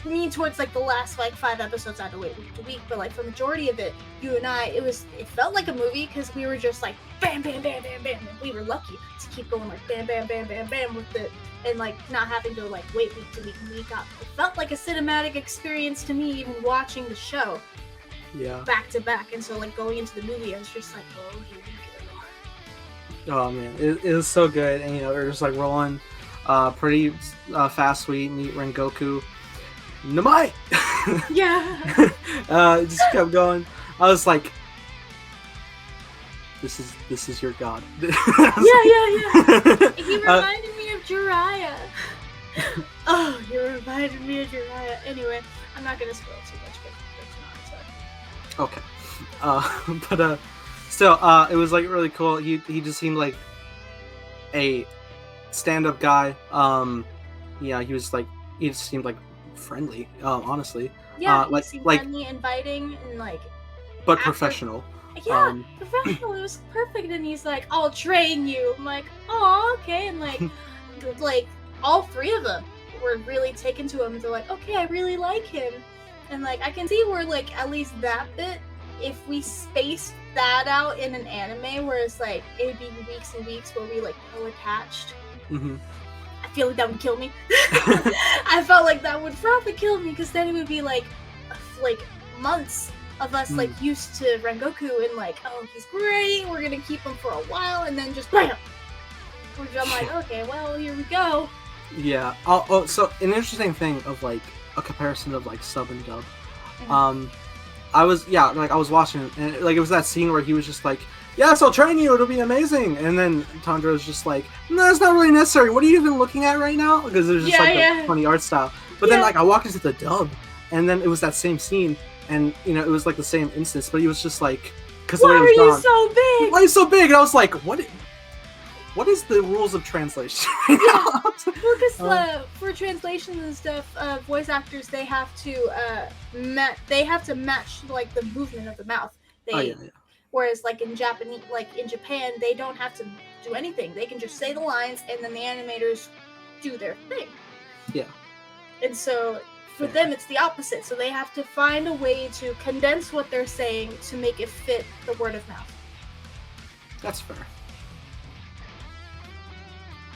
me towards like the last like 5 episodes, I had to wait week to week. But like for the majority of it, you and I, it felt like a movie because we were just like bam, bam, bam, bam, bam. And we were lucky to keep going like bam, bam, bam, bam, bam with it, and like not having to like wait week to week and week up. It felt like a cinematic experience to me, even watching the show. Yeah. Back to back, and so like going into the movie, I was just like, oh, here we go. Oh man, it is so good, and they're just like rolling, pretty fast. We meet Rengoku, Namai! Yeah. It just kept going. I was like, this is your god. Yeah. He reminded me of Jiraiya. Oh, he reminded me of Jiraiya. Anyway, I'm not gonna spoil too much because it's not. So. Okay. But still, it was like really cool. He just seemed like a stand-up guy. Yeah, he just seemed like friendly. Honestly. Yeah, he like seemed like friendly, inviting, and like. but after- professional. Yeah, professional. It was perfect, and he's like, "I'll train you." I'm like, "Oh, okay." And like all three of them were really taken to him. They're like, "Okay, I really like him," and like I can see where like at least that bit, if we spaced that out in an anime, where it's like it'd be weeks and weeks where we like feel attached. Mm-hmm. I feel like that would kill me. I felt like that would probably kill me because then it would be like months of us like used to Rengoku and like, oh, he's great, we're gonna keep him for a while, and then just BAM! Which I'm like, okay, well, here we go. Yeah. Oh, so an interesting thing of like a comparison of like sub and dub. Mhm. I was watching and like it was that scene where he was just like, "Yes, I'll train you. It'll be amazing." And then Tanjiro's just like, "No, it's not really necessary. What are you even looking at right now?" Because it was just the funny art style. But then like I walked into the dub, and then it was that same scene, and you know it was like the same instance, but he was just like, "Because why are you so big? Why are you so big?" And I was like, What is the rules of translation? Well, because for translations and stuff, voice actors they have to match like the movement of the mouth. Whereas like in Japanese, like in Japan, they don't have to do anything. They can just say the lines, and then the animators do their thing. Yeah. And so for them, it's the opposite. So they have to find a way to condense what they're saying to make it fit the word of mouth. That's fair.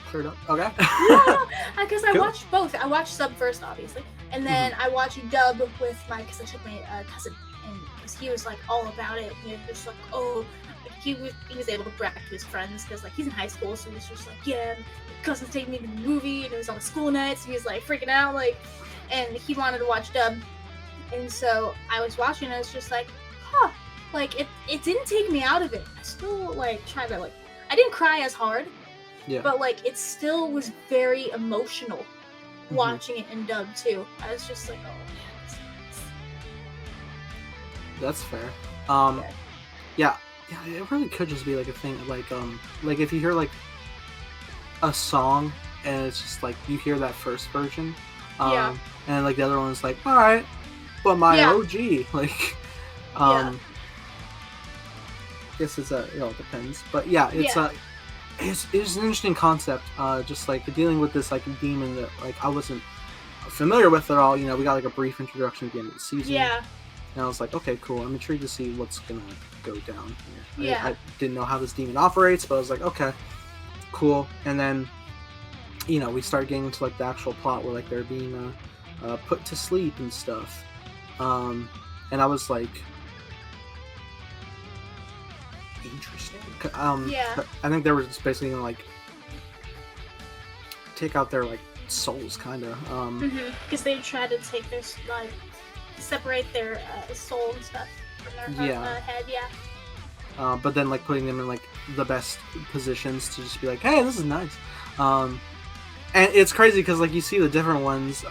Cleared up. Okay. Yeah, because I watched both. I watched sub first, obviously, and then I watched dub with because I took my cousin, and because he was like all about it. He was just like, oh, like, he was able to brag to his friends because like he's in high school, so he was just like, yeah, my cousin's taking me to the movie, and it was on a school night, so he was like freaking out, like, and he wanted to watch dub, and so I was watching, and I was just like, huh, like it didn't take me out of it. I still like tried to like, I didn't cry as hard. Yeah. But like it still was very emotional watching it in dub too. I was just like, oh man, this sucks. That's fair. Yeah, it really could just be like a thing like if you hear like a song and it's just like you hear that first version, and like the other one's like, all right, but my OG, like, I guess it all depends, but it's an interesting concept, just like dealing with this like demon that like I wasn't familiar with at all. You know, we got like a brief introduction at the end of the season. Yeah. And I was like, okay, cool. I'm intrigued to see what's gonna go down here. Yeah. I didn't know how this demon operates, but I was like, okay, cool. And then, you know, we started getting into like the actual plot where like they're being put to sleep and stuff. And I was like, interesting. I think they were just basically gonna like take out their like souls, kind of. Because they tried to take their like separate their soul and stuff from their head. Yeah. But then like putting them in like the best positions to just be like, hey, this is nice. And it's crazy because like you see the different ones.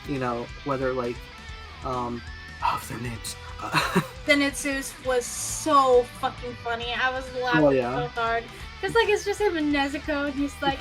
You know, whether like their names. Zenitsu's was so fucking funny. I was laughing so hard. Because, like, it's just him and Nezuko, and he's like,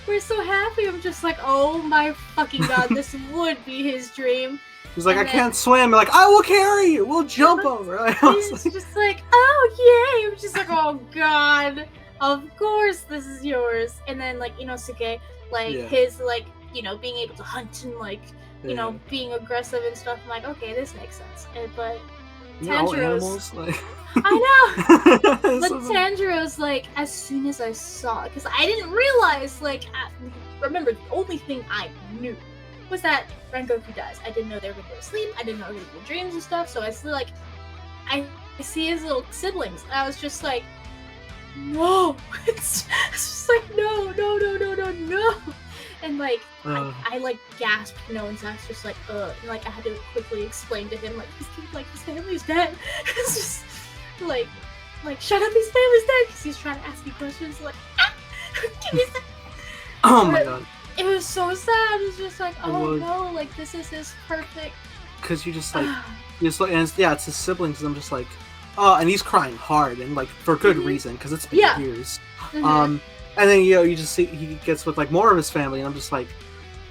we're so happy. I'm just like, oh my fucking god, this would be his dream. He's like, I can't swim. Like, I will carry you. We'll jump over. Like, he's just like, oh, yay. I'm just like, oh god, of course this is yours. And then, like, Inosuke, like, his, like, you know, being able to hunt and, like, you know, being aggressive and stuff. I'm like, okay, this makes sense. But Tanjiro's... like... I know! But Tanjiro's, like, as soon as I saw it, because I didn't realize, like, remember, the only thing I knew was that Rengoku dies. I didn't know they were going to go to sleep. I didn't know they were going to dreams and stuff. So I see, like, I see his little siblings, and I was just like, no! It's just like, no. And like Uh. I like gasped no, and Zach's just like and like I had to quickly explain to him like his family's dead. It's just like shut up, his family's dead, because he's trying to ask me questions like give me that. Oh my god. It was so sad. It's just like, oh no, like this is his perfect. Because you just like, and it's his siblings, and I'm just like, oh, and he's crying hard, and like for good reason, because it's been years. And then you just see he gets with like more of his family, and I'm just like,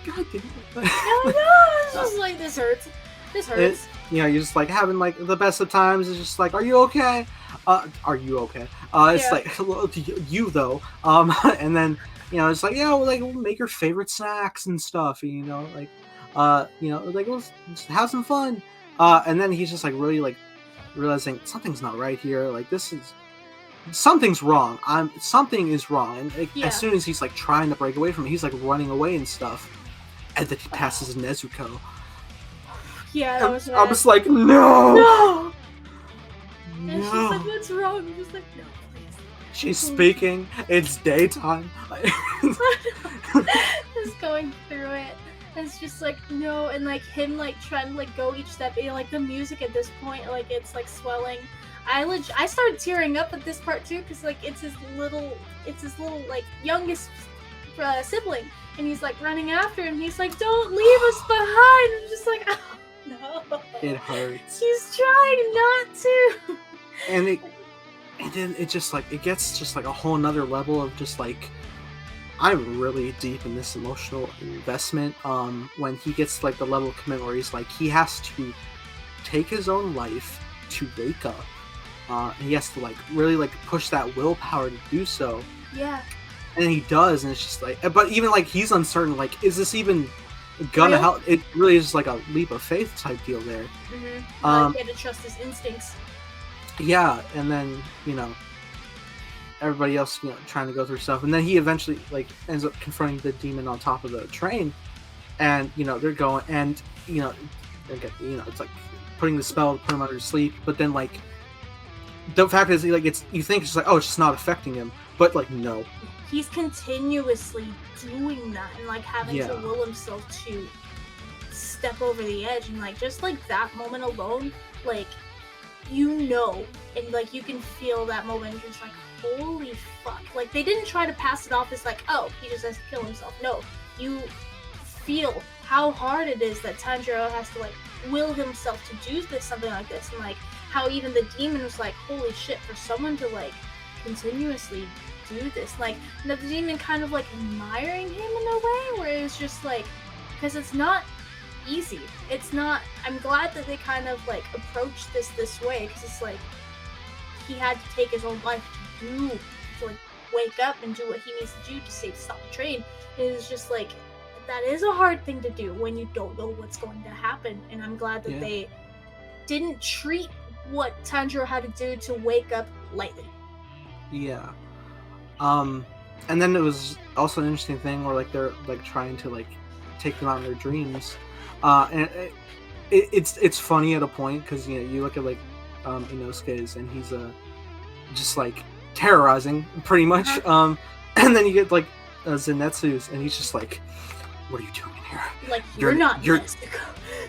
god damn it. I know. It's just like this hurts. This hurts. You're just like having like the best of times. It's just like, are you okay? Are you okay? It's like, hello to you though. And then it's like, we'll make your favorite snacks and stuff. Like, like let's just have some fun. And then he's just like really like realizing something's not right here. Like something's wrong. Something is wrong. And like, as soon as he's like trying to break away from it, he's like running away and stuff. And then he passes Nezuko. Yeah, that was I was like, no. And she's like, what's wrong? I'm just like, no, please. She's speaking. It's daytime. Just going through it. It's just like, no, and like him like trying to like go each step. Like the music at this point, like it's like swelling. I started tearing up at this part too, because like it's his little like youngest sibling, and he's like running after him. He's like, don't leave us behind. I'm just like, oh no. It hurts. He's trying not to. And then it just like it gets just like a whole nother level of just like, I'm really deep in this emotional investment. When he gets like the level of commitment where he's like, he has to take his own life to wake up. And he has to like really like push that willpower to do so. Yeah. And he does, and it's just like, but even like he's uncertain. Like, is this even gonna help? It really is just like a leap of faith type deal there. Like he had to trust his instincts. Yeah, and then everybody else trying to go through stuff, and then he eventually like ends up confronting the demon on top of the train, and they're going, and it's like putting the spell to put him under sleep, but then like the fact is like you think it's like, oh, it's just not affecting him, but like no, he's continuously doing that and like having to will himself to step over the edge, and like just like that moment alone, like and like you can feel that moment, just like, holy fuck. Like they didn't try to pass it off as like, oh, he just has to kill himself. No, you feel how hard it is that Tonjiro has to like will himself to do something like this, and like how even the demon was like, holy shit, for someone to like continuously do this, like the demon kind of like admiring him in a way where it's just like, because it's not easy. It's not. I'm glad that they kind of like approached this way, because it's like he had to take his own life to like wake up and do what he needs to do to stop the train. It is just like, that is a hard thing to do when you don't know what's going to happen, and I'm glad that they didn't treat what Tanjiro had to do to wake up lightly. Yeah. And then it was also an interesting thing where like they're like trying to like take them out in their dreams, and it's funny at a point, because you look at like Inosuke's, and he's just like terrorizing pretty much, and then you get like Zenitsu's, and he's just like, what are you doing in here? Like, you're not you're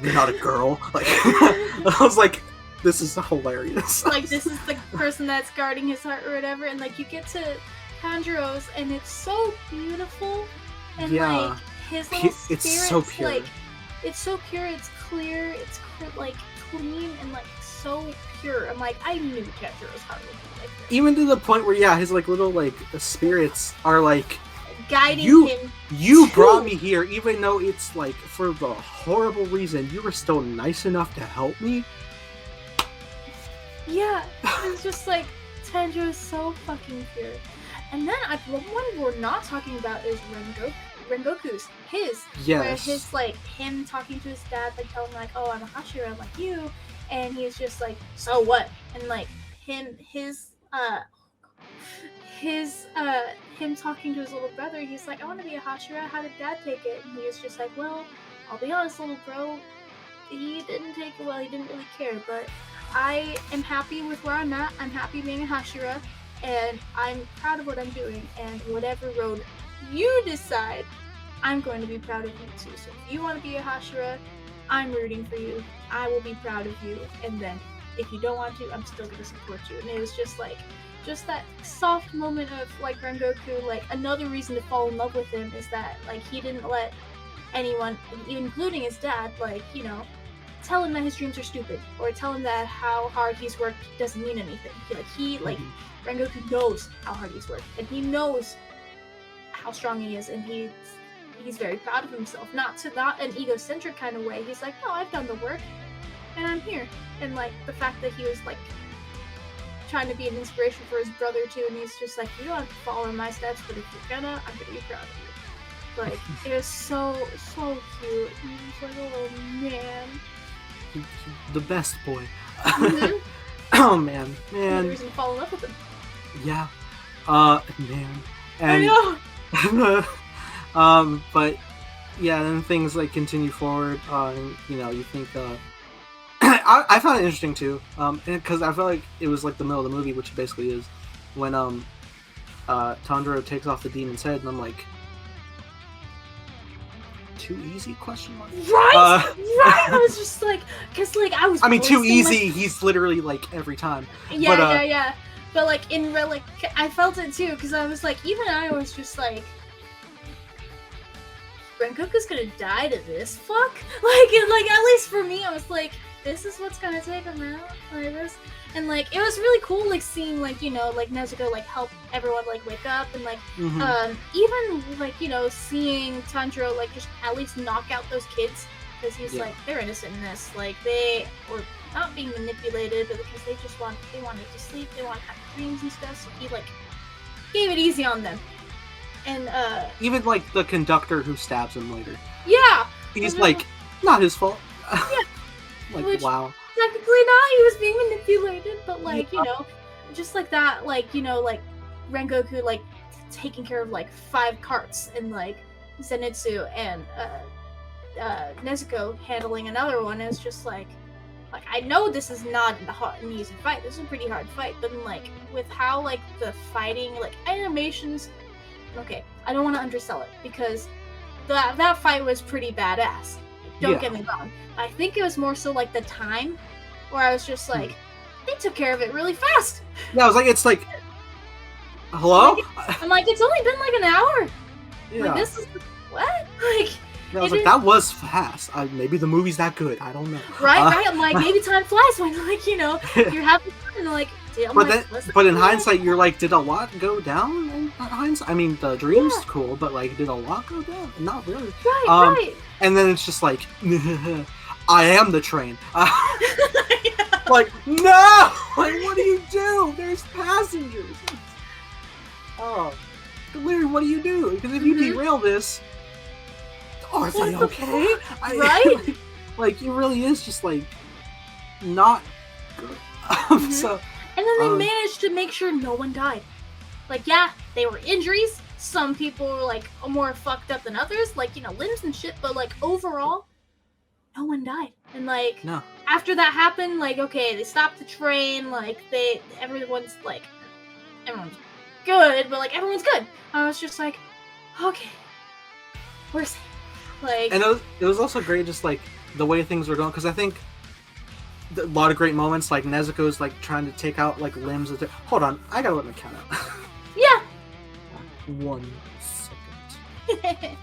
not a girl. Like I was like, this is hilarious. Like, this is the person that's guarding his heart or whatever, and like you get to Tanjiro's, and it's so beautiful, and like his little spirit's it's so pure. Like, it's so pure, it's clear, it's like clean and like so pure. I'm like, I knew Tanjiro's heart would be like this. Even to the point where his like little like spirits are like guiding him. You brought me here, even though it's like for the horrible reason. You were still nice enough to help me. Yeah, it's just like Tanjiro is so fucking pure. And then the one we're not talking about is Rengoku's. Where his like him talking to his dad, like telling him like, oh, I'm a Hashira like you, and he's just like, so what? And like him talking to his little brother, he's like, I want to be a Hashira. How did dad take it? And he was just like, well, I'll be honest, little bro, he didn't take it well. He didn't really care, but I am happy with where I'm at. I'm happy being a Hashira, and I'm proud of what I'm doing, and whatever road you decide I'm going to be proud of you too. So if you want to be a Hashira, I'm rooting for you. I will be proud of you. And then if you don't want to, I'm still going to support you. And it was just like, just that soft moment of like Rengoku, like another reason to fall in love with him is that like he didn't let anyone, including his dad, like, you know, tell him that his dreams are stupid or tell him that how hard he's worked doesn't mean anything. Rengoku knows how hard he's worked and he knows how strong he is, and he's very proud of himself. Not an egocentric kind of way. He's like, no, I've done the work and I'm here. And like the fact that he was like trying to be an inspiration for his brother too, and he's just like, you don't have to follow in my steps, but if you're gonna, I'm gonna be proud of you. Like, it was so cute. He was like, oh man. The best boy. Mm-hmm. Oh man. Another reason to fall in love with him. Yeah. Man. And, I know. But yeah, then things like continue forward. And, you know, you think I found it interesting too. Because I felt like it was like the middle of the movie, which it basically is, when Tonjiro takes off the demon's head, and I'm like, too easy? Question mark. Right. I was just like, because like I was. I mean, too easy. Like, he's literally like every time. Yeah, yeah. But like in real, like I felt it too, because I was like, even I was just like, Rengoku's gonna die to this. Fuck. Like at least for me, I was like, this is what's gonna take him out. Like this. And like it was really cool, like seeing like, you know, like Nezuko like help everyone like wake up, and like even like, you know, seeing Tanjiro like just at least knock out those kids, because he's like, they're innocent in this, like they were not being manipulated, but because they wanted to sleep, they want to have dreams and stuff. So he like gave it easy on them, and even like the conductor who stabs him later. Yeah, he's like, not his fault. Yeah, like wow. Technically not, he was being manipulated, but like, you know, just like that, like, you know, like Rengoku like taking care of like 5 carts, and like Zenitsu and Nezuko handling another one. Is just like I know this is not an easy fight, this is a pretty hard fight, but like with how like the fighting, like animations, okay, I don't want to undersell it, because that fight was pretty badass. Don't get me wrong. I think it was more so like the time, where I was just like, they took care of it really fast. Yeah, I was like, it's like, hello? I'm like, it's only been like an hour. Yeah. Like, this is what? Like, yeah, I was like, that was fast. Maybe the movie's that good. I don't know. Right. I'm like, maybe time flies when, like, you know, you're having fun, and like. But in hindsight, you're like, did a lot go down in hindsight? I mean, the dream's cool, but like, did a lot go down? Not really. Right. And then it's just like, I am the train. Like, no! Like, what do you do? There's passengers. Oh, Larry, what do you do? Because if you derail this, are they okay? Right? Like, it really is just like not good. So. And then they managed to make sure no one died. Like, yeah, they were injuries. Some people were, like, more fucked up than others. Like, you know, limbs and shit. But, like, overall, no one died. And, like, after that happened, like, okay, they stopped the train. Like, everyone's good. But, like, everyone's good. I was just like, okay, we're safe. Like, and it was also great just, like, the way things were going. Because I think a lot of great moments, like Nezuko's like trying to take out like limbs. Hold on, I gotta let my count out. Yeah. 1 second.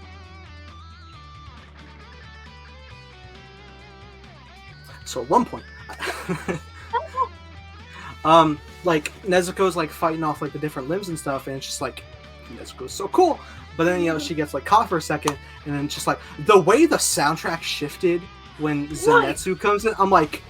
So at one point, like Nezuko's like fighting off like the different limbs and stuff, and it's just like Nezuko's so cool. But then, you know, she gets like caught for a second, and then just like the way the soundtrack shifted when Zenitsu comes in, I'm like,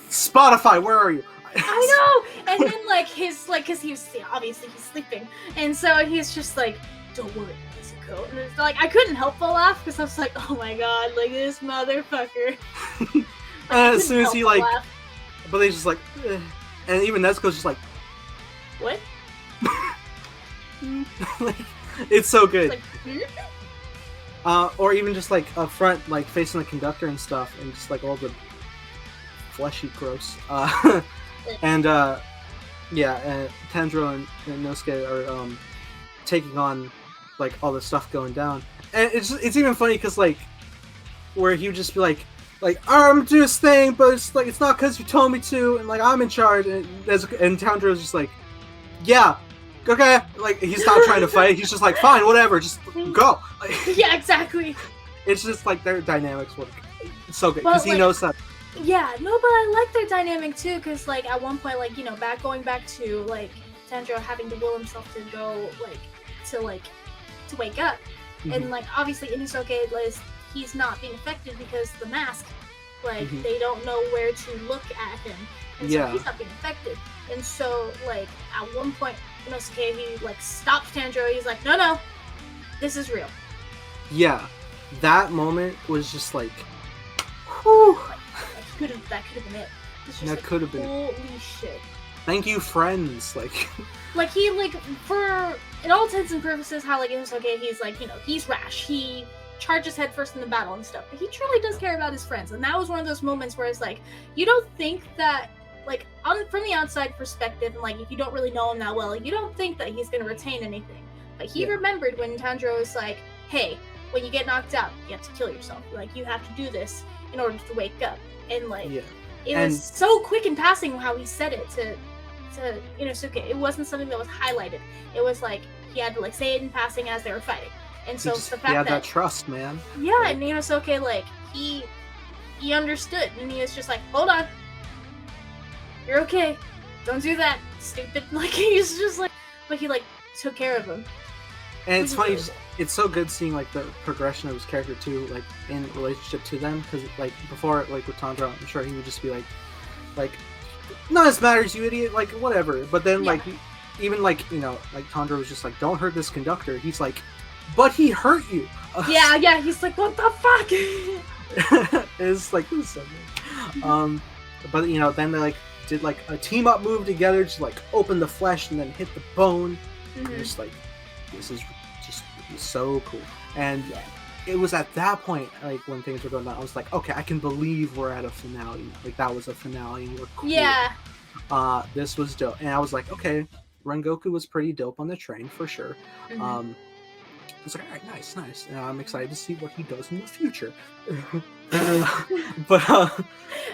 Spotify, where are you? I know! And then, like, because he was, obviously he's sleeping. And so he's just like, don't worry, Nezuko. And it's like, I couldn't help but laugh, because I was like, oh my god, like, this motherfucker. As soon as he, like, but they just like, and even Nezuko's just like, what? Like, it's so good. It's like, or even just like up front, like facing the conductor and stuff, and just like all the fleshy gross. And Tanjiro and Nosuke are taking on like all this stuff going down, and it's even funny because like where he would just be like I'm gonna do this thing, but it's like it's not because you told me to, and like I'm in charge, and Tanjiro's just like, yeah, okay, like he's not trying to fight, he's just like fine, whatever, just go. Like, yeah, exactly. It's just like their dynamics work so good because he knows that. Yeah, no, but I like their dynamic too, because like at one point, like, you know, going back to like Tanjiro having to will himself to go to wake up, and like obviously Inosuke he's not being affected because the mask, like they don't know where to look at him, and so he's not being affected, and so like at one point Inosuke he like stops Tanjiro, he's like no, this is real. Yeah, that moment was just like, whew. That could have been it. That could have been. Holy shit! Thank you, friends. Like he for in all intents and purposes, how like it's okay. He's like, you know, he's rash. He charges headfirst in the battle and stuff. But he truly does care about his friends, and that was one of those moments where it's like, you don't think that like from the outside perspective, and like if you don't really know him that well, like, you don't think that he's gonna retain anything. But he remembered when Tanjiro was like, hey, when you get knocked out, you have to kill yourself. Like you have to do this in order to wake up. And like it was so quick in passing how he said it to Inosuke. It wasn't something that was highlighted. It was like he had to like say it in passing as they were fighting. And so the fact that trust, man. Yeah, and Inosuke like he understood, and he was just like, hold on, you're okay, don't do that, stupid. Like he's just like, but he like took care of him. And it's funny, it's so good seeing like the progression of his character too, like in relationship to them, because like before, like with Tanjiro, I'm sure he would just be like none of this matters, you idiot, like whatever. But then like even like, you know, like Tanjiro was just like, don't hurt this conductor. He's like, but he hurt you. Yeah, he's like, what the fuck? It's like, this is so good. But you know, then they like did like a team up move together to like open the flesh and then hit the bone. And it's like, this is just so cool. And it was at that point, like when things were going down, I was like, okay, I can believe we're at a finale. Like that was a finale and we're cool. Yeah. This was dope. And I was like, okay, Rengoku was pretty dope on the train for sure. I was like, all right, nice. And I'm excited to see what he does in the future. But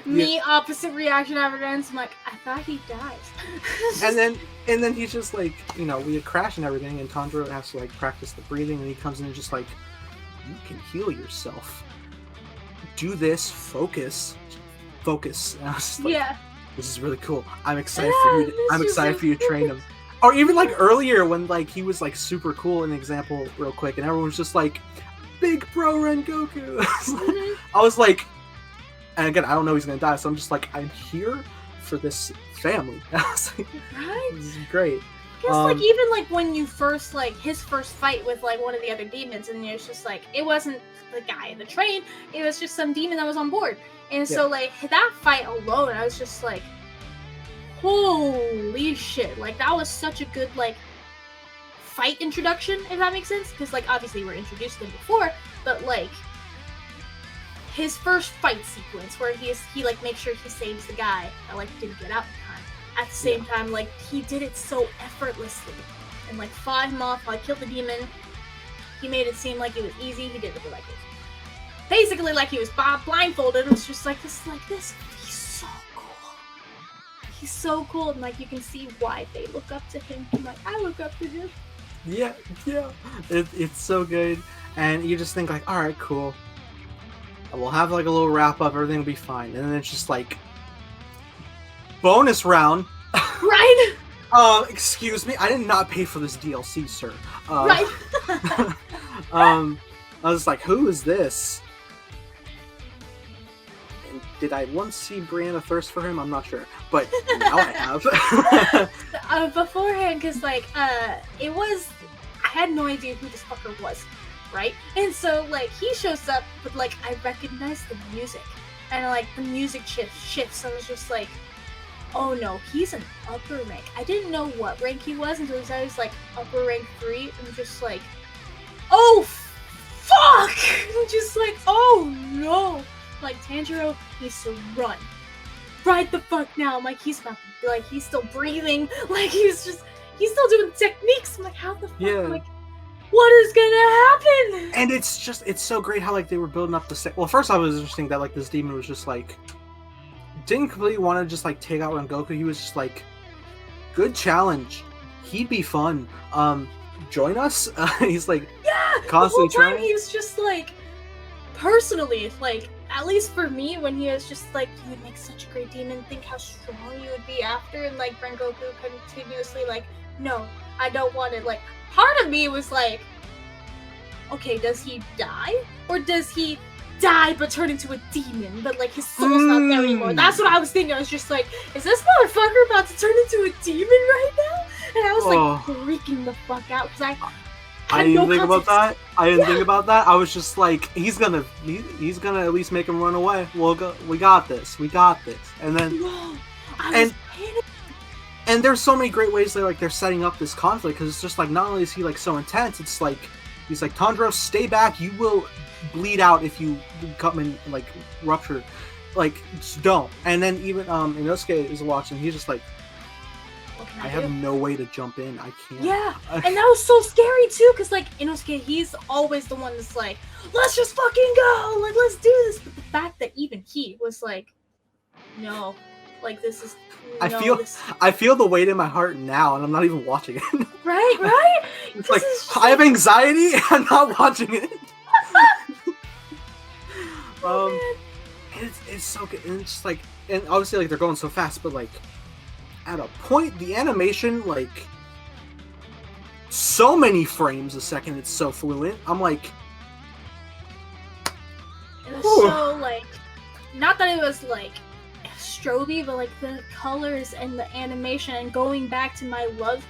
me, opposite reaction evidence. I'm like, I thought he dies. and then he's just like, you know, we had crashed and everything, and Tanjiro has to like practice the breathing, and he comes in and just like, you can heal yourself. Do this. Focus. And I was just like, this is really cool. I'm excited for you. I'm excited for you to train him. Or even like earlier when like he was like super cool. An example, real quick, and everyone was just like, "Big bro Rengoku." I was like, and again, I don't know he's gonna die, so I'm just like, I'm here for this family. I was like, this is great. Because like even like when you first like his first fight with like one of the other demons, and it's just like it wasn't the guy in the train, it was just some demon that was on board, and so like that fight alone, I was just like, holy shit, like that was such a good like fight introduction, if that makes sense, because like obviously we're introduced to him before, but like his first fight sequence where he like makes sure he saves the guy that like didn't get out in time, at the same time like he did it so effortlessly and like fought him off, like killed the demon. He made it seem like it was easy. He did it like it basically like he was blindfolded. It was just like this he's so cool. He's so cool, and like you can see why they look up to him. I'm like, I look up to him. Yeah. It's so good, and you just think like, all right, cool. We'll have like a little wrap up. Everything will be fine, and then it's just like bonus round. Right. Excuse me, I did not pay for this DLC, sir. Right. I was like, who is this? And did I once see Brianna thirst for him? I'm not sure, but now I have. Beforehand, because like it was, I had no idea who this fucker was, right? And so like he shows up, but like I recognized the music, and like the music shifts. I was just like, oh no, he's an upper rank. I didn't know what rank he was until he was like upper rank 3, and just like, oh fuck! I'm just like, oh no! Like Tanjiro needs to run right the fuck now. I'm like, he's about to, like, he's still breathing. Like he's still doing techniques. I'm like, how the fuck? Yeah. Like, what is gonna happen? And it's so great how like they were building up the well, first off, it was interesting that like this demon was just like didn't completely want to just like take out Rengoku. He was just like, good challenge, he'd be fun, join us. He's like, yeah, constantly the whole time trying. he was just like, personally, like, at least for me, when he was just like, you would make such a great demon, think how strong you would be after, and like Rengoku continuously like, no, I don't want it. Like, part of me was like, okay, does he die? Or does he die but turn into a demon, but like his soul's not there anymore? That's what I was thinking. I was just like, is this motherfucker about to turn into a demon right now? And I was like freaking the fuck out because I didn't think about that. I didn't think about that. I was just like, he's gonna at least make him run away. We got this. And then, and there's so many great ways they're setting up this conflict, because it's just like, not only is he like so intense, it's like he's like, Tonjiro, stay back. You will bleed out if you come in like rupture. Like, just don't. And then even Inosuke is watching. He's just like, I have no way to jump in. I can't. Yeah, and that was so scary too, because like Inosuke, he's always the one that's like, let's just fucking go, like let's do this. But the fact that even he was like, no, like this is. No, I feel the weight in my heart now, and I'm not even watching it. Right. It's like I have anxiety. And I'm not watching it. It's so good, and it's just like, and obviously like they're going so fast, but like, at a point, the animation, like, so many frames a second, it's so fluent. I'm like, it was so like, not that it was like stroby, but like the colors and the animation, and going back to my love,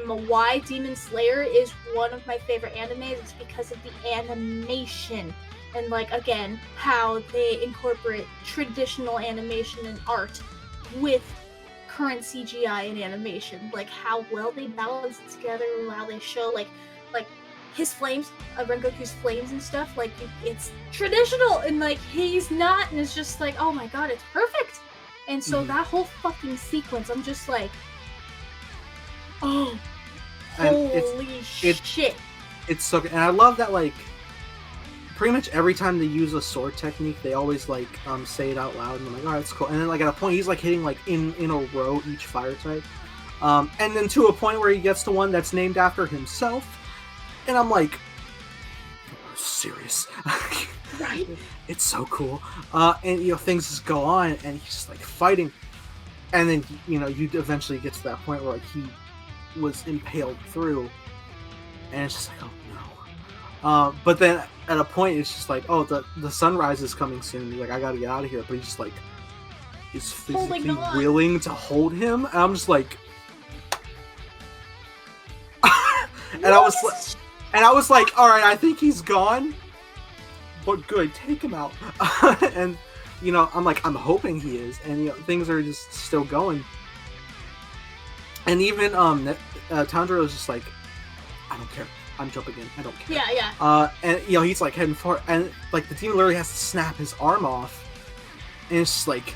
why Demon Slayer is one of my favorite animes, it's because of the animation. And like, again, how they incorporate traditional animation and art with current CGI and animation, like how well they balance it together, how they show like his flames, Rengoku's flames and stuff, like it's traditional, and like he's not, and it's just like, oh my god, it's perfect. And so that whole fucking sequence, I'm just like, oh, holy shit. It's so good, and I love that like pretty much every time they use a sword technique, they always like say it out loud, and I'm like, alright, it's cool. And then like at a point, he's like hitting like in a row each fire type, and then to a point where he gets to one that's named after himself, and I'm like, serious. Right? It's so cool. And things just go on, and he's just like fighting, and then you eventually get to that point where like he was impaled through, and it's just like, oh no. But then at a point, it's just like, oh, the sunrise is coming soon. He's like, I gotta get out of here. But he's just like, is physically willing to hold him. And I'm just like, and I was like, all right, I think he's gone. But good, take him out. And I'm like, I'm hoping he is. And things are just still going. And even Tanjiro is just like, I don't care. I'm jumping in. I don't care. Yeah. And he's like heading forward, and like the demon literally has to snap his arm off, and it's just like,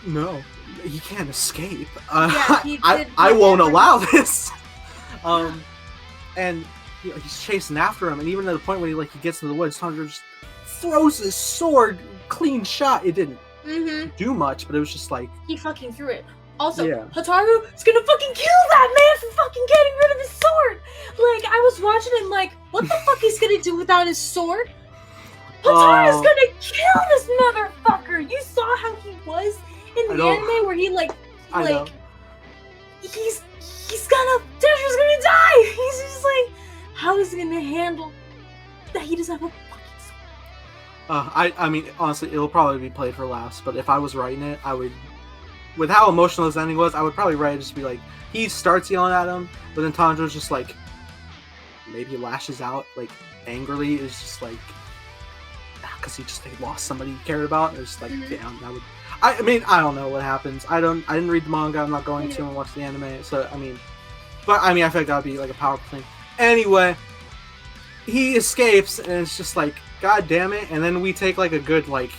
no, he can't escape. I won't allow this. And he's chasing after him, and even at the point when he gets into the woods, Tanjiro just throws his sword, clean shot. It didn't do much, but it was just like, he fucking threw it. Also, Hotaru is gonna fucking kill that man for fucking getting rid of his sword! Like, I was watching him like, what the fuck he's gonna do without his sword? Hotaru's gonna kill this motherfucker! You saw how he was in the anime where he he's gonna, Tanjiro's gonna die! He's just like, how is he gonna handle that he doesn't have a fucking sword? I mean, honestly, it'll probably be played for laughs, but if I was writing it, I would, with how emotional this ending was, I would probably write it just be like, he starts yelling at him, but then Tanjiro's just like, maybe lashes out, like, angrily, is just like, because he lost somebody he cared about, and it's just like, damn, that would, I mean, I don't know what happens, I didn't read the manga, I'm not going to, and watch the anime, so, I mean, but, I mean, I feel like that would be, like, a powerful thing. Anyway, he escapes, and it's just like, god damn it, and then we take, like, a good, like,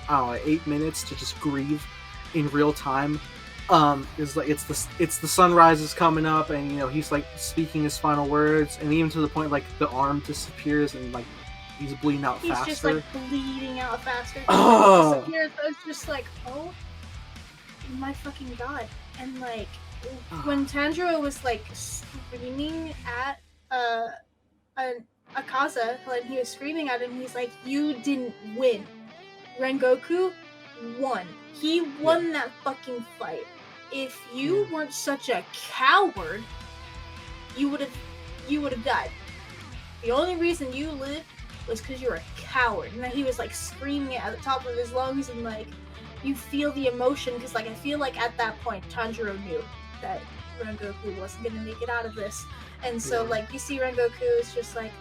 I don't know, 8 minutes to just grieve in real time, is like it's the sunrise is coming up, and he's like speaking his final words, and even to the point like the arm disappears and like he's bleeding out he's faster. He's just like bleeding out faster. Oh. Disappears. I was just like, oh my fucking god! And like when Tanjiro was like screaming at Akaza, like he was screaming at him, he's like, "You didn't win. Rengoku won. He won that fucking fight. If you weren't such a coward, you would have died. The only reason you lived was because you're a coward." And then he was like screaming it at the top of his lungs, and like you feel the emotion, because like I feel like at that point Tanjiro knew that Rengoku wasn't gonna make it out of this, and so like you see Rengoku is just like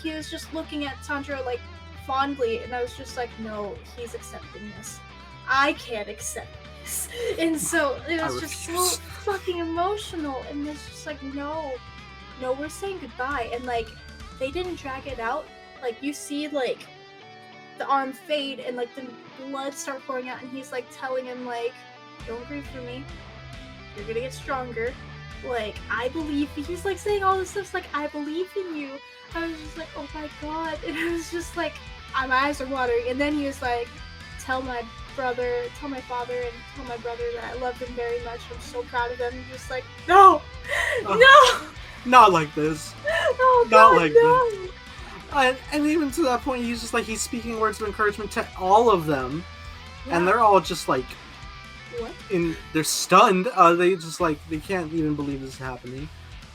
he was just looking at Tanjiro like fondly, and I was just like, no, he's accepting this. I can't accept this. And so it was just so fucking emotional, and it's just like, no, we're saying goodbye. And like they didn't drag it out. Like you see like the arm fade and like the blood start pouring out, and he's like telling him like, don't grieve for me, you're gonna get stronger, like I believe. He's like saying all this stuff like, I believe in you. I was just like, oh my god. And I was just like, my eyes are watering. And then he was like, tell my father and tell my brother that I love him very much. I'm so proud of them. I'm just like, no, not like this. Oh, not god, like this. And even to that point, he's just like, he's speaking words of encouragement to all of them, and they're all just like, what? They're stunned. They just like, they can't even believe this is happening.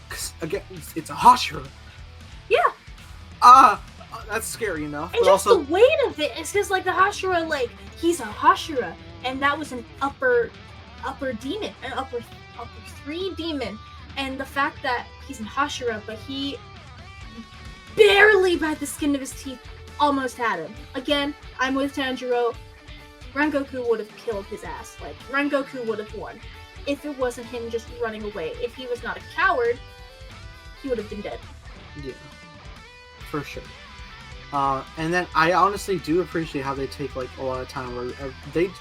Cause again, it's a Hashira. Yeah. That's scary enough. And but just also the weight of it is because like the Hashira, like he's a Hashira, and that was an upper demon, an upper 3 demon, and the fact that he's a Hashira, but he barely by the skin of his teeth almost had him. Again, I'm with Tanjiro. Rengoku would have killed his ass. Like Rengoku would have won if it wasn't him just running away. If he was not a coward, he would have been dead. Yeah, for sure. And then I honestly do appreciate how they take like a lot of time where